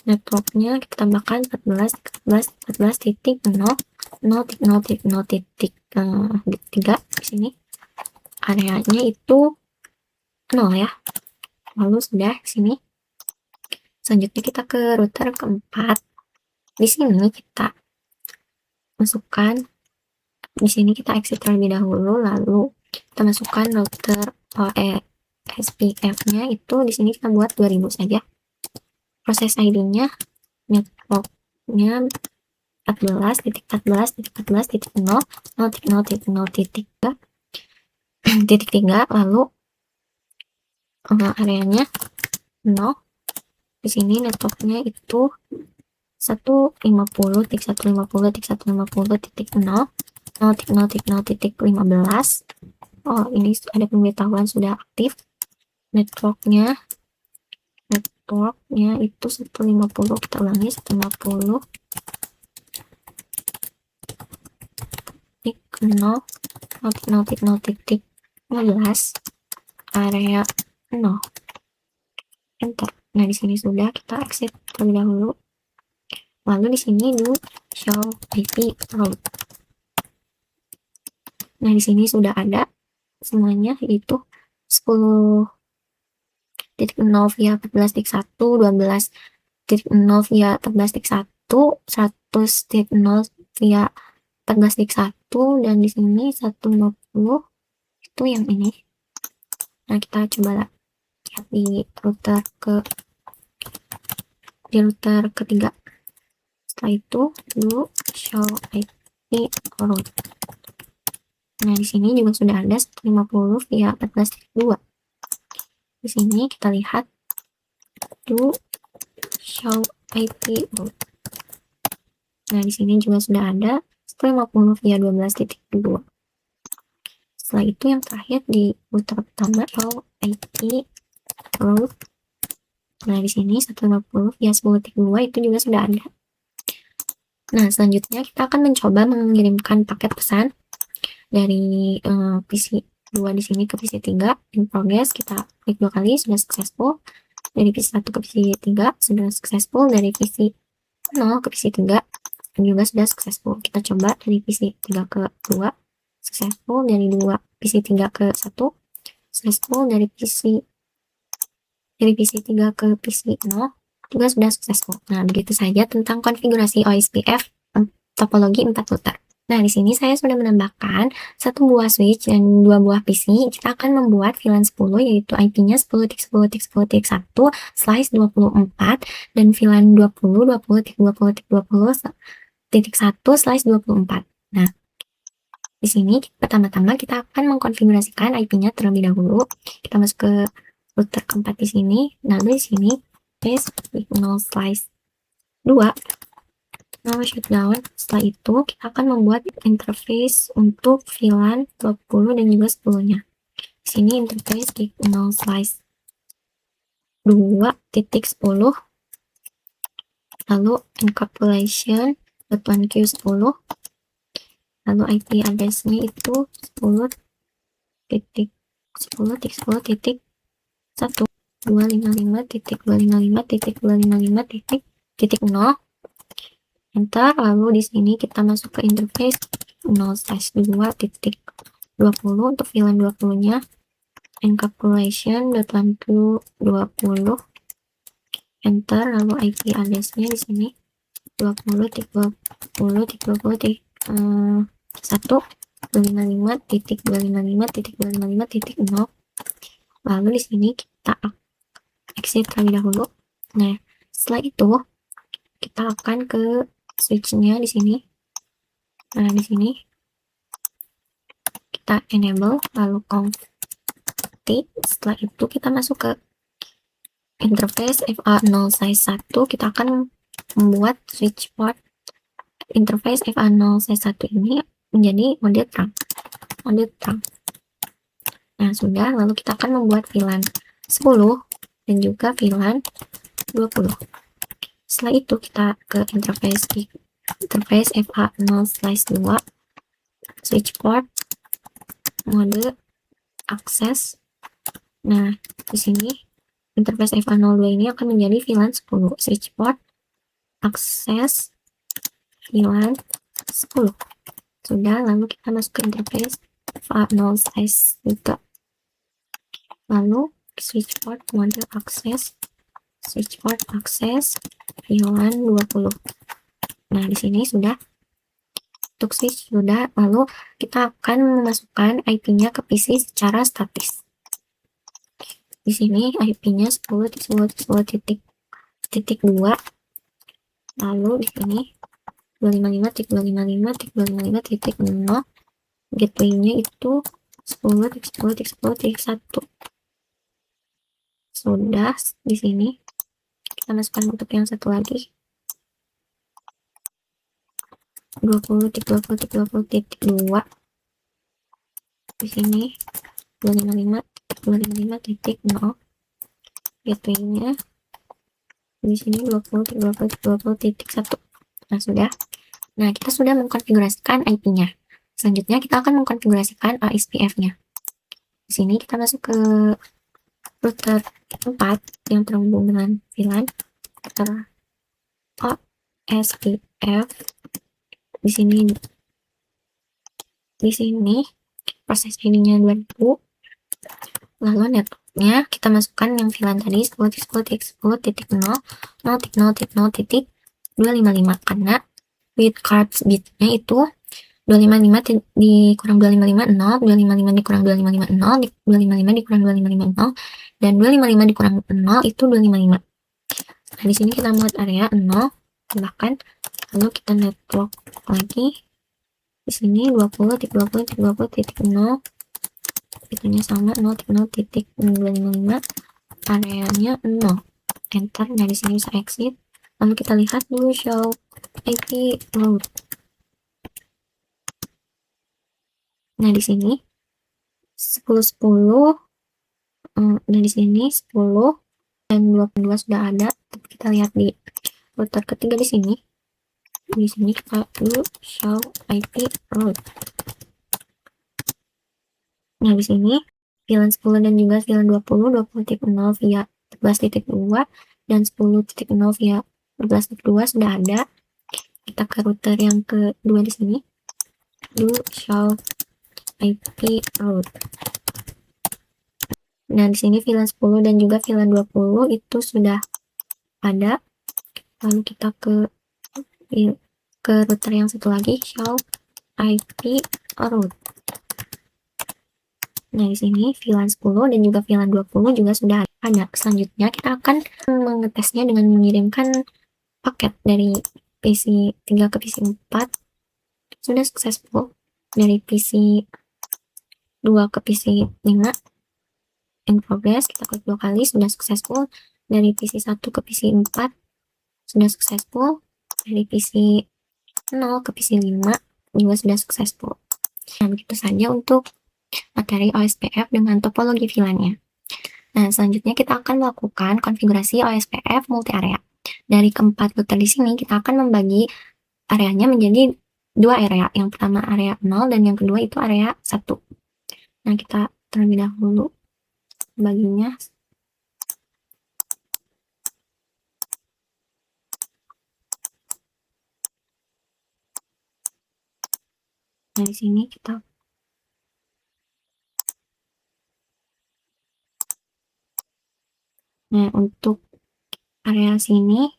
networknya kita tambahkan 14.14.0.0.0.0.3 di sini. Areanya itu 0 ya. Lalu sudah di sini. Selanjutnya kita ke router keempat. Di sini kita masukkan, di sini kita exit terlebih dahulu, lalu kita masukkan router OSPF-nya itu di sini kita buat 2000 saja. Proses ID-nya networknya 14.14.14.0.0.0.3, lalu areanya 0. Di sini networknya itu 150.150.150.0.0.0.15. Oh, ini ada pemberitahuan sudah aktif. Networknya itu 150. Kita ulangi 150.0.0.0.15 area 0. Enter. Nah, di sini sudah, kita exit terlebih dahulu. Lalu di sini do show IP route. Nah, di sini sudah ada semuanya, yaitu 10.0 via 14.1, 12.0 via 14.1, 100.0 via 14.1, dan di sini 150 itu yang ini. Nah, kita coba lihat di router ketiga. Setelah itu do show IP route. Nah, di sini juga sudah ada 150 via 14.2. Di sini kita lihat do show IP route. Nah, di sini juga sudah ada 150 via 12.2. Setelah itu yang terakhir di router pertama show IP route. Nah, di sini 150 via 10.2 itu juga sudah ada. Nah, selanjutnya kita akan mencoba mengirimkan paket pesan dari PC 2 di sini ke PC 3. In progress, kita klik 2 kali, sudah successful. Dari PC 1 ke PC 3 sudah successful. Dari PC 0 ke PC 3 juga sudah successful. Kita coba dari PC 3 ke 2 successful, dari 2 PC 3 ke 1 successful, dari PC 3 ke PC 0 juga sudah successful. Nah, begitu saja tentang konfigurasi OSPF topologi 4 router. Nah, di sini saya sudah menambahkan 1 buah switch dan 2 buah PC. Kita akan membuat VLAN 10, yaitu IP-nya 10.10.10.1/24, dan VLAN 20, 20.20.20 20.1/24. Nah, di sini pertama-tama kita akan mengkonfigurasikan IP-nya terlebih dahulu. Kita masuk ke router keempat di sini. Lalu di sini paste 0/2. Lalu shutdown. Setelah itu kita akan membuat interface untuk VLAN 20 dan juga 10-nya. Di sini interface 0/2.10, lalu encapsulation .1Q10, lalu IP address-nya itu 10.10.10.1, 255.255.255.0, enter. Lalu di sini kita masuk ke interface 0/2.20 untuk VLAN 20-nya, encapsulation .1Q20, enter. Lalu IP address-nya di sini 20.20.1.255.255.255.0. Lalu di sini kita exit terlebih dahulu. Nah, setelah itu kita akan ke switch-nya di sini. Nah, di sini kita enable, lalu config. Setelah itu kita masuk ke interface FA0/1. Kita akan membuat switch port interface FA0/1 ini menjadi mode terang. Nah, sudah. Lalu kita akan membuat VLAN 10 dan juga VLAN 20. Setelah itu kita ke interface FA0/2, switch port, mode akses. Nah, di sini interface FA02 ini akan menjadi VLAN 10, switch port, akses, VLAN 10. Sudah. Lalu kita masuk ke interface FA0/2, lalu switch port, mode akses, switch port, akses, VLAN 20. Nah, di sini sudah. Untuk switch sudah. Lalu kita akan memasukkan IP-nya ke PC secara statis. Di sini IP-nya 10.10.10.2. Lalu di sini 255.255.255.0. Gateway-nya itu 10.10.10.1. Sudah. Di sini kita masukkan untuk yang satu lagi 20.20.20.2. Di sini 255.255.0. Gateway-nya di sini 20.20.20.1. Nah, sudah. Nah, kita sudah mengkonfigurasikan IP-nya. Selanjutnya kita akan mengkonfigurasikan OSPF-nya. Di sini kita masuk ke router 4 yang terhubung dengan VLAN, router OSPF. Di sini proses ID-nya 2000. Lalu networknya kita masukkan yang VLAN tadi 10.10.10.0.0.0.255, karena bit cards bitnya itu 255 dikurang 2550, 255 dikurang 2550, 255 dikurang 2550, dan 255 dikurang 0 itu 255. Nah, di sini kita buat area 0, tambahkan, lalu kita network lagi. Di sini 20.20.20.0, itunya sama 0.0.255, areanya 0, enter. Nah, di sini bisa exit. Lalu kita lihat dulu show IP route. Nah, di sini 10.10, nah di sini 10 dan 22 sudah ada. Kita lihat di router ketiga di sini. Di sini kita dulu show IP route. Nah, di sini VLAN 10 dan juga VLAN 20.0 via 14.2 dan 10.0 via 14.2 sudah ada. Kita ke router yang kedua di sini. Do show IP route. Nah, di sini VLAN 10 dan juga VLAN 20 itu sudah ada. Lalu kita ke router yang satu lagi, show IP route. Nah, di sini VLAN 10 dan juga VLAN 20 juga sudah ada. Selanjutnya kita akan mengetesnya dengan mengirimkan paket dari PC 3 ke PC 4 sudah successful. Dari PC 2 ke PC 5 in progress, kita klik 2 kali, sudah successful. Dari PC 1 ke PC 4 sudah successful. Dari PC 0 ke PC 5 juga sudah successful. Nah, begitu saja untuk materi OSPF dengan topologi VLAN-nya. Nah, selanjutnya kita akan melakukan konfigurasi OSPF multi area. Dari keempat router di sini, kita akan membagi areanya menjadi dua area. Yang pertama area 0 dan yang kedua itu area 1. Nah, kita terlebih dahulu baginya. Nah, di sini kita untuk area sini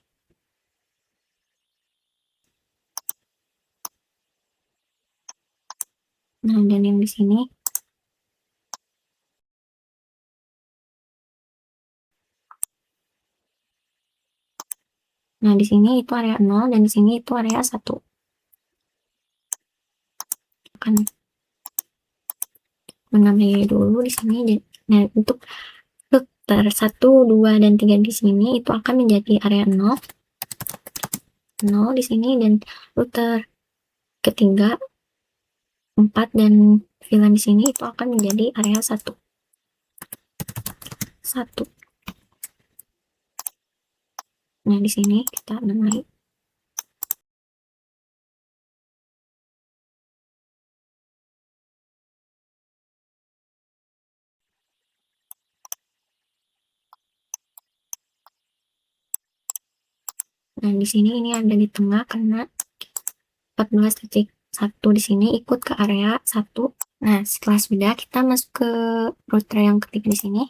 dan yang di sini di sini itu area 0 dan di sini itu area 1. Akan menamai dulu di sini. Nah, untuk router 1, 2, dan 3 di sini itu akan menjadi area 0 di sini, dan router ketiga 4 dan VLAN di sini itu akan menjadi area 1. Nah, di sini kita namai. Nah, di sini ini ada di tengah karena 14.1 di sini ikut ke area 1. Nah, setelah sudah, kita masuk ke router yang ketiga di sini.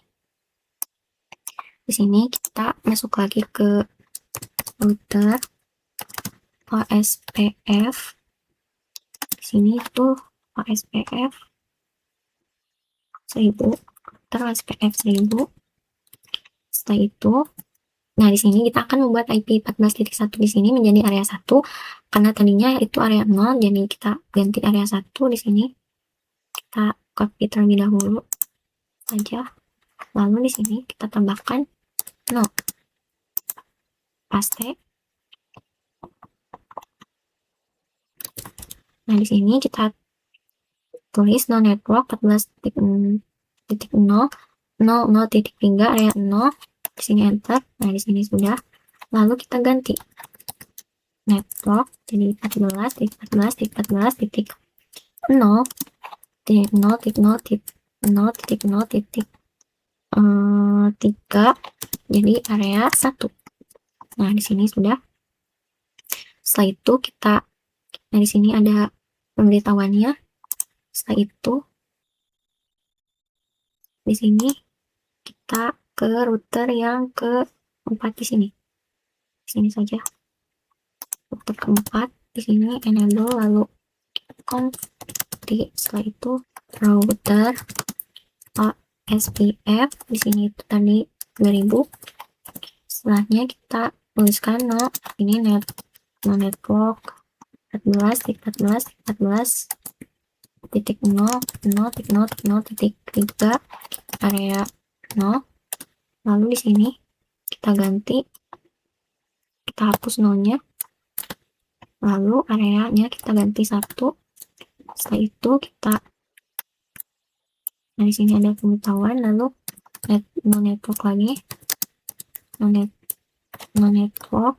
Di sini kita masuk lagi ke router OSPF. Di sini itu OSPF 1000, router OSPF 1000. Setelah itu, nah di sini kita akan membuat IP 14.1 di sini menjadi area 1 karena tadinya itu area 0, jadi kita ganti area 1 di sini. Kita copy terlebih dahulu saja. Lalu di sini kita tambahkan 0. Paste. Nah, di sini kita tulis no network 14.0 0.3 area 0. Di sini enter. Nah, di sini sudah. Lalu kita ganti network jadi 14.14.14.0.0.0.0.3 jadi area 1. Nah, di sini sudah. Setelah itu kita, nah di sini ada pemberitahuannya. Setelah itu di sini kita ke router yang keempat di sini. Di sini saja. Router keempat di sini enable, lalu config. Setelah itu router OSPF di sini itu tadi 2000. Setelahnya kita tuliskan ini network 14.14.14.0.0.0.3 area 0. Lalu di sini kita ganti, kita hapus 0-nya, lalu areanya kita ganti 1. Setelah itu kita, nah di sini ada pemberitahuan, lalu network lagi, network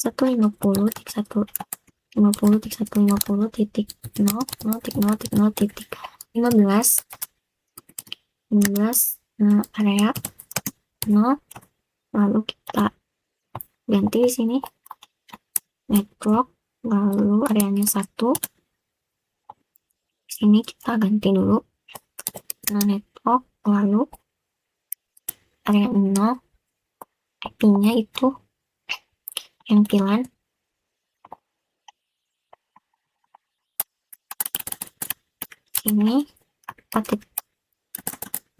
150.150.0.0.0.15 area 0. Lalu kita ganti di sini network, lalu areanya 1. Di sini kita ganti dulu network, lalu area 0, IP-nya itu yang VLAN. Ini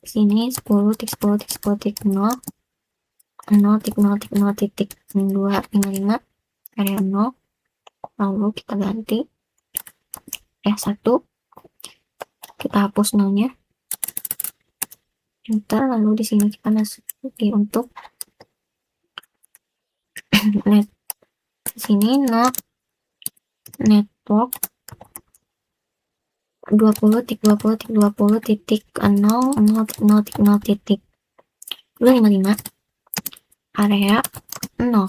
sini 10.10.10.0. 0,0,0,255 area 0, lalu kita ganti area 1, kita hapus nolnya, enter, lalu di sini kita masuki untuk net, di sini network 20.20.20.0.0.0.55 area 0,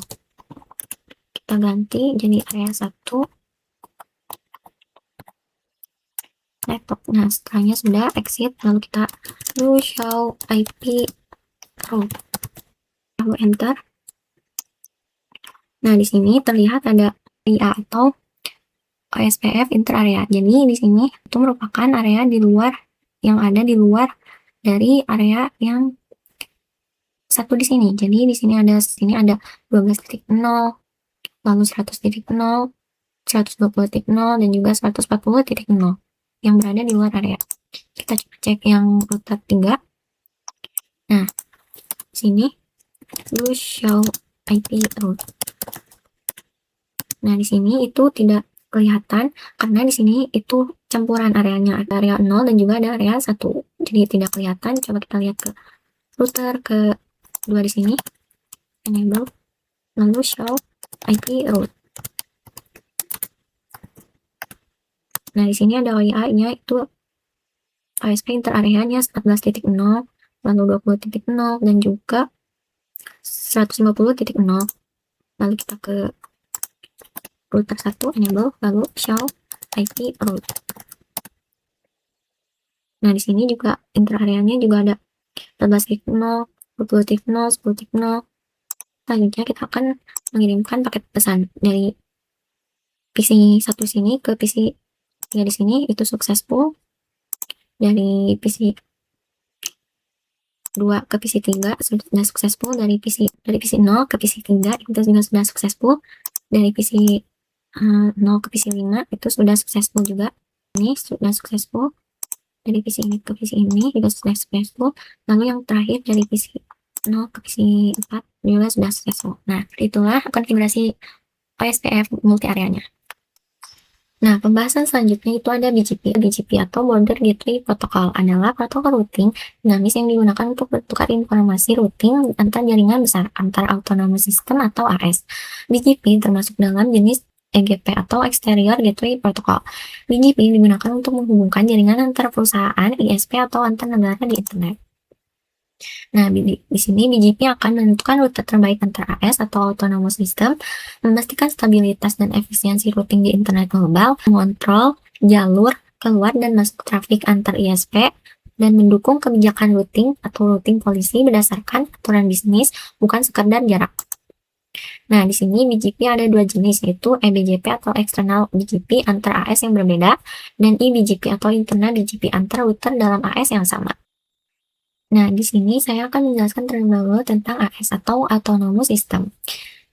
kita ganti jadi area 1 network. Nah, setelahnya sudah exit, lalu kita do show IP route, lalu enter. Nah, di sini terlihat ada area atau OSPF inter area. Jadi di sini itu merupakan area di luar yang ada di luar dari area yang satu di sini. Jadi di sini ada 12.0, lalu 100.0, 120.0 dan juga 140.0 yang berada di luar area. Kita coba cek yang router 3. Nah, di sini do show IP route. Nah, di sini itu tidak kelihatan karena di sini itu campuran areanya, ada area 0 dan juga ada area 1. Jadi tidak kelihatan. Coba kita lihat ke router kedua di sini. Enable, lalu show IP route. Nah, di sini ada WIA-nya itu OSP inter areanya 14.0, lalu 20.0 dan juga 150.0. Lalu kita ke router 1, enable, lalu show IP route. Nah, di sini juga inter areanya juga ada 14.0, 20.0, 10.0. Selanjutnya kita akan mengirimkan paket pesan dari PC 1 sini ke PC 3 di sini, itu successful. Dari PC 2 ke PC 3 sudah successful. Dari PC 0 ke PC 3 itu juga sudah successful. Dari PC 0 ke PC 5 itu sudah successful juga. Ini sudah successful. Dari PC ini ke PC ini juga sudah successful. Lalu yang terakhir dari PC 0 ke PC 4 juga sudah successful. Nah, itulah konfigurasi OSPF multi areanya. Nah, pembahasan selanjutnya itu ada BGP. BGP atau Border Gateway Protocol adalah protokol routing dinamis yang digunakan untuk bertukar informasi routing antar jaringan besar, antar autonomous system atau AS. BGP termasuk dalam jenis EGP atau Exterior Gateway Protocol. BGP digunakan untuk menghubungkan jaringan antar perusahaan, ISP atau antar negara di internet. Nah, di sini BGP akan menentukan rute terbaik antara AS atau autonomous system, memastikan stabilitas dan efisiensi routing di internet global, mengontrol jalur keluar dan masuk trafik antar ISP, dan mendukung kebijakan routing atau routing policy berdasarkan aturan bisnis, bukan sekedar jarak. Nah, di sini BGP ada dua jenis, yaitu eBGP atau external BGP antar AS yang berbeda, dan eBGP atau internal BGP antar router dalam AS yang sama. Nah, di sini saya akan menjelaskan terlebih dahulu tentang AS atau Autonomous System.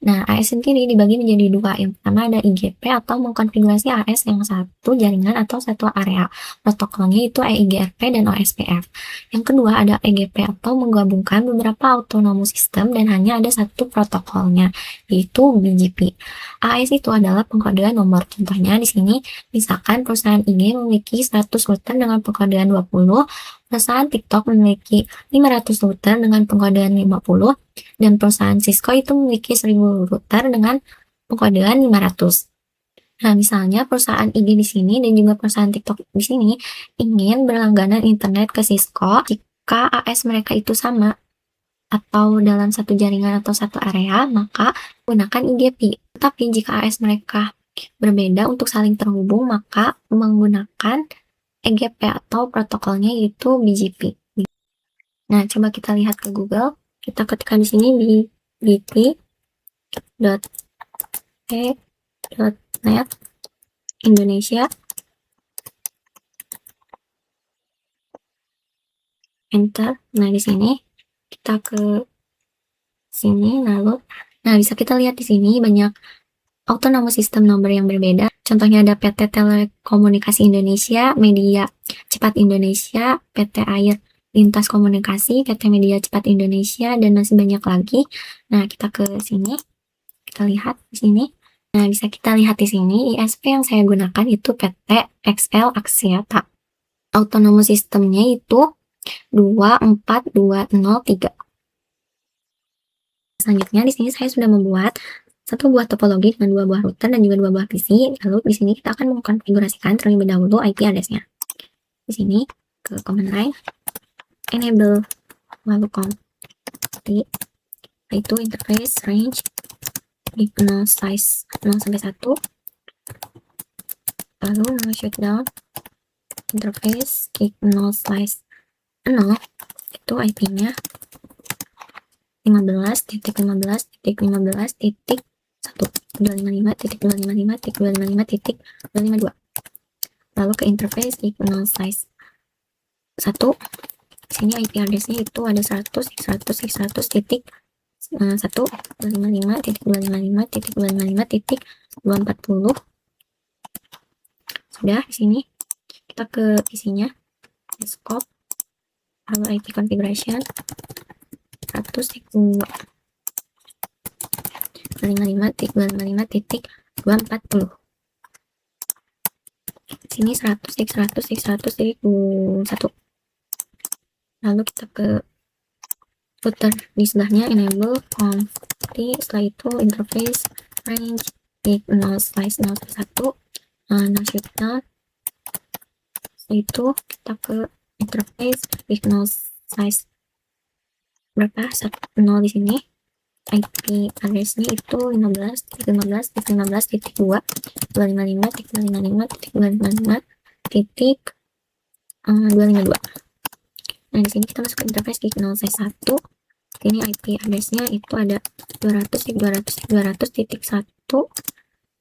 Nah, AS sendiri dibagi menjadi dua. Yang pertama ada IGP atau mengkonfigurasi AS yang satu jaringan atau satu area. Protokolnya itu EIGRP dan OSPF. Yang kedua ada EGP atau menggabungkan beberapa autonomous system dan hanya ada satu protokolnya, yaitu BGP. AS itu adalah pengkodean nomor. Contohnya di sini, misalkan perusahaan IG memiliki 100 router dengan pengkodean 20, perusahaan TikTok memiliki 500 router dengan pengkodean 50, dan perusahaan Cisco itu memiliki 1000 router dengan pengkodean 500. Nah, misalnya perusahaan IG di sini dan juga perusahaan TikTok di sini ingin berlangganan internet ke Cisco, jika AS mereka itu sama atau dalam satu jaringan atau satu area, maka gunakan IGP. Tetapi jika AS mereka berbeda untuk saling terhubung, maka menggunakan EGP atau protokolnya yaitu BGP. Nah, coba kita lihat ke Google. Kita ketikkan di sini bit.ly.net Indonesia. Enter. Nah, di sini kita ke sini lalu bisa kita lihat di sini banyak autonomous system nomor yang berbeda. Contohnya ada PT Telekomunikasi Indonesia, Media Cepat Indonesia, PT Air Lintas Komunikasi, PT Media Cepat Indonesia, dan masih banyak lagi. Nah, kita ke sini, kita lihat di sini. Nah, bisa kita lihat di sini, ISP yang saya gunakan itu PT XL Axiata. Autonomous sistemnya itu 24203. Selanjutnya di sini saya sudah membuat satu buah topologi dengan dua buah router dan juga dua buah PC. Lalu di sini kita akan mengkonfigurasikan terlebih dahulu IP address-nya. Di sini ke command line enable lalu konfig, itu interface range di 0 size 0 sampai 1, lalu no shutdown interface klik 0 slice 0, itu IP-nya 15.15.1.255.255.255.252. Lalu ke interface klik 0 slice 1. Di sini IP address-nya itu ada 100 titik 1 255.255.240. Sudah. Di sini kita ke isinya scope, lalu IP configuration 100.255.255.240. Sini 100.100.100.1. Lalu kita ke router di sebelahnya enable config, setelah itu interface range klik 0 slice 0 1, no shutdown. Setelah itu kita ke interface klik 0 slice berapa 0 di sini. IP address-nya itu 15.15.15.2 255.255.255.252. Nah, di sini kita masuk ke interface klik 0 size 1. Ini IP address-nya itu ada 200.200.200.1,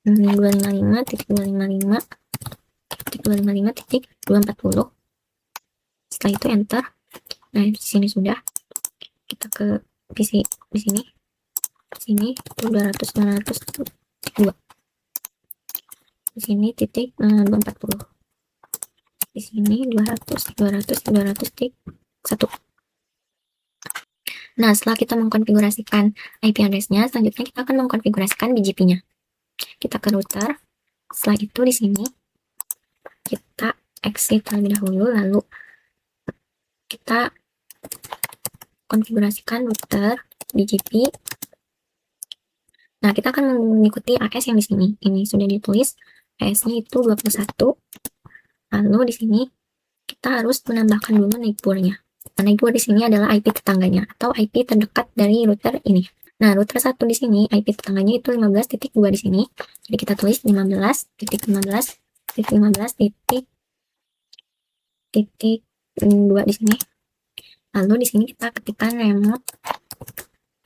255.255.240. Setelah itu enter. Nah, di sini sudah. Kita ke PC di sini. Di sini 200.200.2. Di sini titik 240. Di sini 200.200.200.1. Nah, setelah kita mengkonfigurasikan IP address-nya, selanjutnya kita akan mengkonfigurasikan BGP-nya. Kita ke router. Setelah itu di sini kita exit terlebih dahulu, lalu kita konfigurasikan router BGP. Nah, kita akan mengikuti AS yang di sini. Ini sudah ditulis. AS-nya itu 21. Lalu di sini kita harus menambahkan dulu neighbor-nya. Nah, neighbor di sini adalah IP tetangganya atau IP terdekat dari router ini. Nah, router 1 di sini IP tetangganya itu 15.2 di sini. Jadi kita tulis 15.15.15.2 di sini. Lalu di sini kita ketikkan remote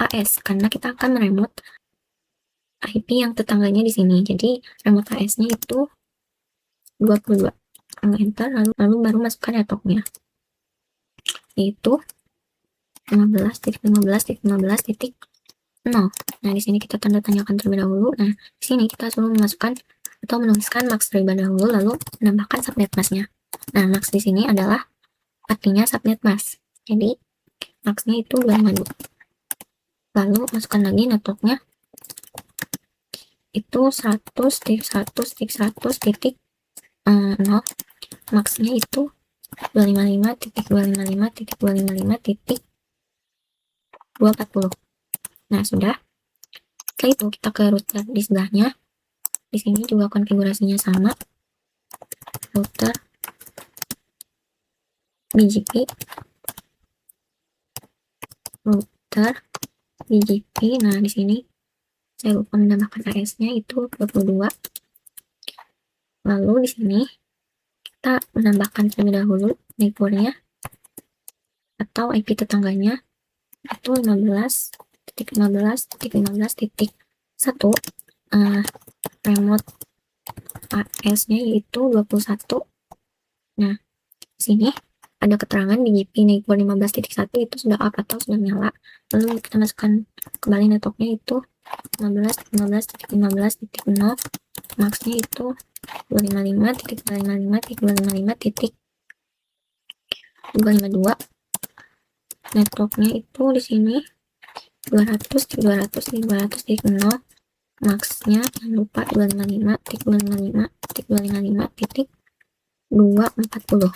AS karena kita akan meremote IP yang tetangganya di sini. Jadi remote AS-nya itu 22. Enter lalu baru masukkan network-nya. Yaitu 15.15.15.0. Nah, di sini kita tanda tanyakan terlebih dahulu. Nah, di sini kita suruh memasukkan atau menuliskan max terlebih dahulu, lalu menambahkan subnet mask-nya. Nah, max di sini adalah artinya subnet mask. Jadi, max-nya itu 252. Lalu masukkan lagi network-nya. Itu 100.100.100.0. Max-nya itu 255.255.255.240. Nah, sudah. Setelah itu kita ke router di sebelahnya. Di sini juga konfigurasinya sama. Router BGP. Router BGP. Nah, di sini saya lupa menambahkan AS-nya itu 22. Lalu di sini kita menambahkan terlebih dahulu neighbor-nya atau IP tetangganya itu 15.15.15.1. Remote AS-nya yaitu 21. Nah, di sini ada keterangan BGP neighbor 15.1 itu sudah up atau sudah nyala. Lalu kita masukkan kembali networknya itu 15.15.15.0. Max-nya itu 255.255.255.252. networknya itu di sini 200.200.200.0, maxnya jangan lupa 255.255.255.240,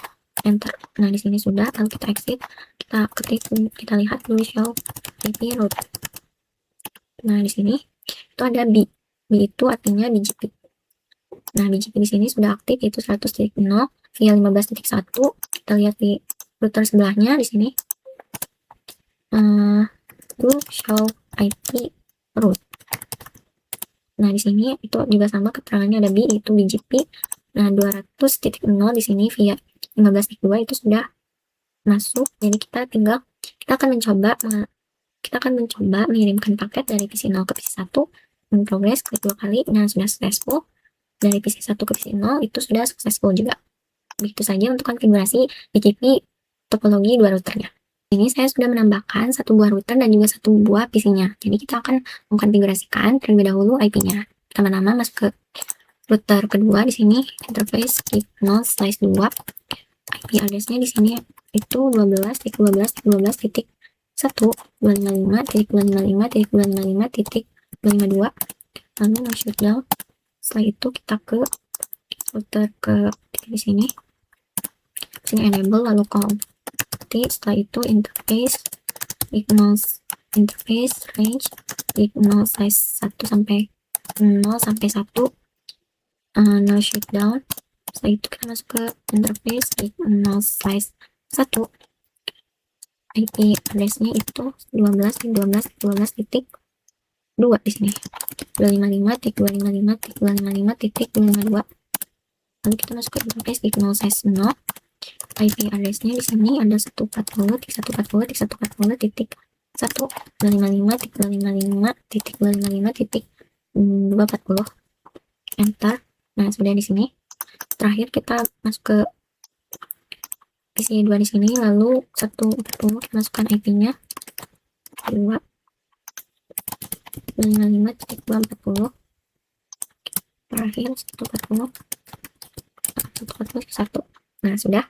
enter. Nah di sini sudah, lalu kita exit, kita ketik, kita lihat dulu show IP route. Nah di sini itu ada B itu artinya BGP. Nah BGP di sini sudah aktif, itu 100.0 via 15.1. Kita lihat di router sebelahnya di sini to show IP route. Nah di sini itu juga sama, keterangannya ada B itu BGP. Nah 200.0 di sini via 15.2 itu sudah masuk. Jadi kita akan mencoba mengirimkan paket dari PC 0 ke PC 1 in progress, klik 2 kali. Nah sudah successful. Dari PC 1 ke PC 0 itu sudah successful juga. Begitu saja untuk konfigurasi BGP topologi dua routernya. Ini saya sudah menambahkan satu buah router dan juga satu buah PC-nya. Jadi kita akan mengkonfigurasikan terlebih dahulu IP-nya. Pertama-tama masuk ke router kedua di sini, interface 0/2. IP address-nya di sini itu 12.12.12.1.255.255.255.252. Lalu no shutdown. Setelah itu kita ke router ke di sini enable, lalu connect. Setelah itu interface range 0/1 sampai 1, no shutdown. Setelah itu kita masuk ke interface 0/1. IP address-nya itu 12.12.12.2 di sini 255.255.255.252. Lalu kita masuk ke interface 0/0. IP address-nya di sini ada 140.140.140.255.255.240, enter. Nah sudah di sini. Terakhir kita masuk ke PC 2 di sini, lalu 140 masukkan IP-nya 255.240. Terakhir 140.1. Nah sudah.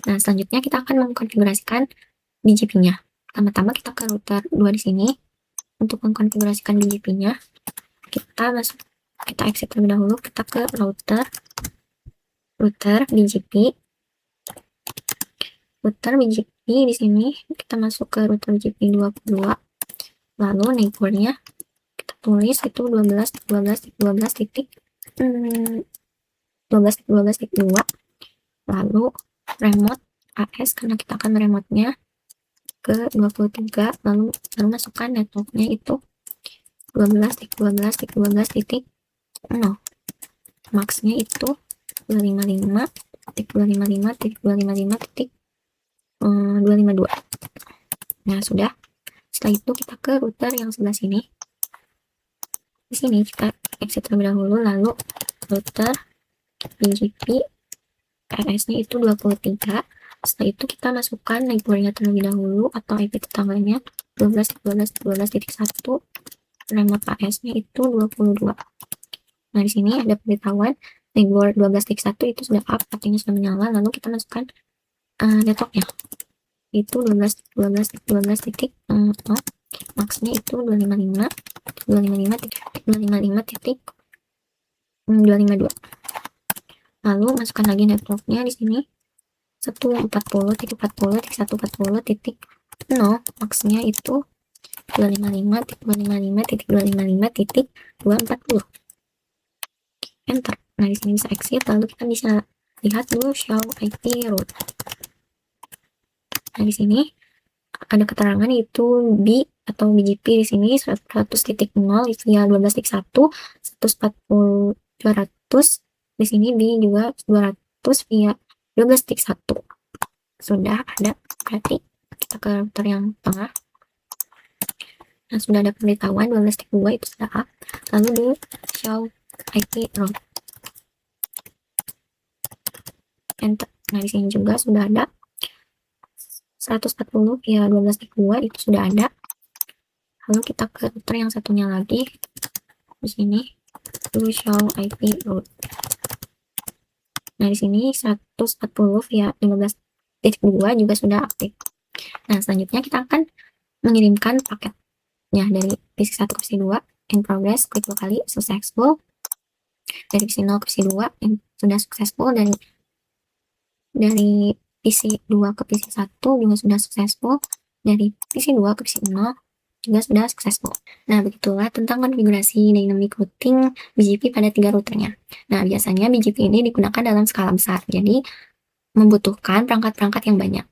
Nah selanjutnya kita akan mengkonfigurasikan BGP-nya. Pertama-tama kita ke router 2 di sini. Untuk mengkonfigurasikan BGP-nya, kita exit terlebih dahulu. Kita ke router BGP. Router BGP di sini kita masuk ke router BGP 22. Lalu neighbornya kita tulis itu 12.12.12.2. Lalu remote AS karena kita akan remote-nya ke 23. Lalu masukkan networknya itu 12.12.12.0. Max-nya itu 255.255.255.252. Nah sudah. Setelah itu kita ke router yang sebelah sini. Di sini kita exit terlebih dahulu, lalu router BGP RS-nya itu 23. Setelah itu kita masukkan neighbor-nya terlebih dahulu atau IP tetangganya 12.12.12.1. remote AS-nya itu 22. Nah di sini ada pemberitahuan neighbor 12.1 itu sudah up, artinya sudah menyala. Lalu kita masukkan networknya itu 12.12.12.0. max-nya itu 255.255.252. Lalu masukkan lagi networknya di sini 140.40.140.0. max-nya itu 255.255.255.240, enter. Nah di sini bisa exit, lalu kita bisa lihat dulu show IP route. Nah di sini ada keterangan itu B atau BGP di sini 100.0 via 12.1, 140 200 di sini B juga 200 via 12.1. Sudah ada, berarti kita ke router yang tengah. Nah sudah ada pemberitahuan 12.2 itu sudah up. Lalu di show IP route, enter. Nah di sini juga sudah ada 140 via 12.2 itu sudah ada. Lalu kita ke router yang satunya lagi di sini to show IP route. Nah di sini 140 via 15.2 juga sudah aktif. Nah, selanjutnya kita akan mengirimkan paketnya dari PC 1 ke PC 2 in progress, klik 2 kali, successful. Dari PC 0 ke PC 2 yang sudah successful, dari PC 2 ke PC 1 juga sudah successful, dari PC 2 ke PC 0 juga sudah successful. Nah, begitulah tentang konfigurasi dynamic routing BGP pada 3 routernya. Nah, biasanya BGP ini digunakan dalam skala besar, jadi membutuhkan perangkat-perangkat yang banyak.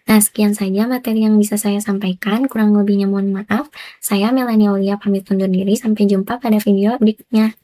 Nah, sekian saja materi yang bisa saya sampaikan. Kurang lebihnya mohon maaf. Saya Melanie Aulia pamit undur diri. Sampai jumpa pada video berikutnya.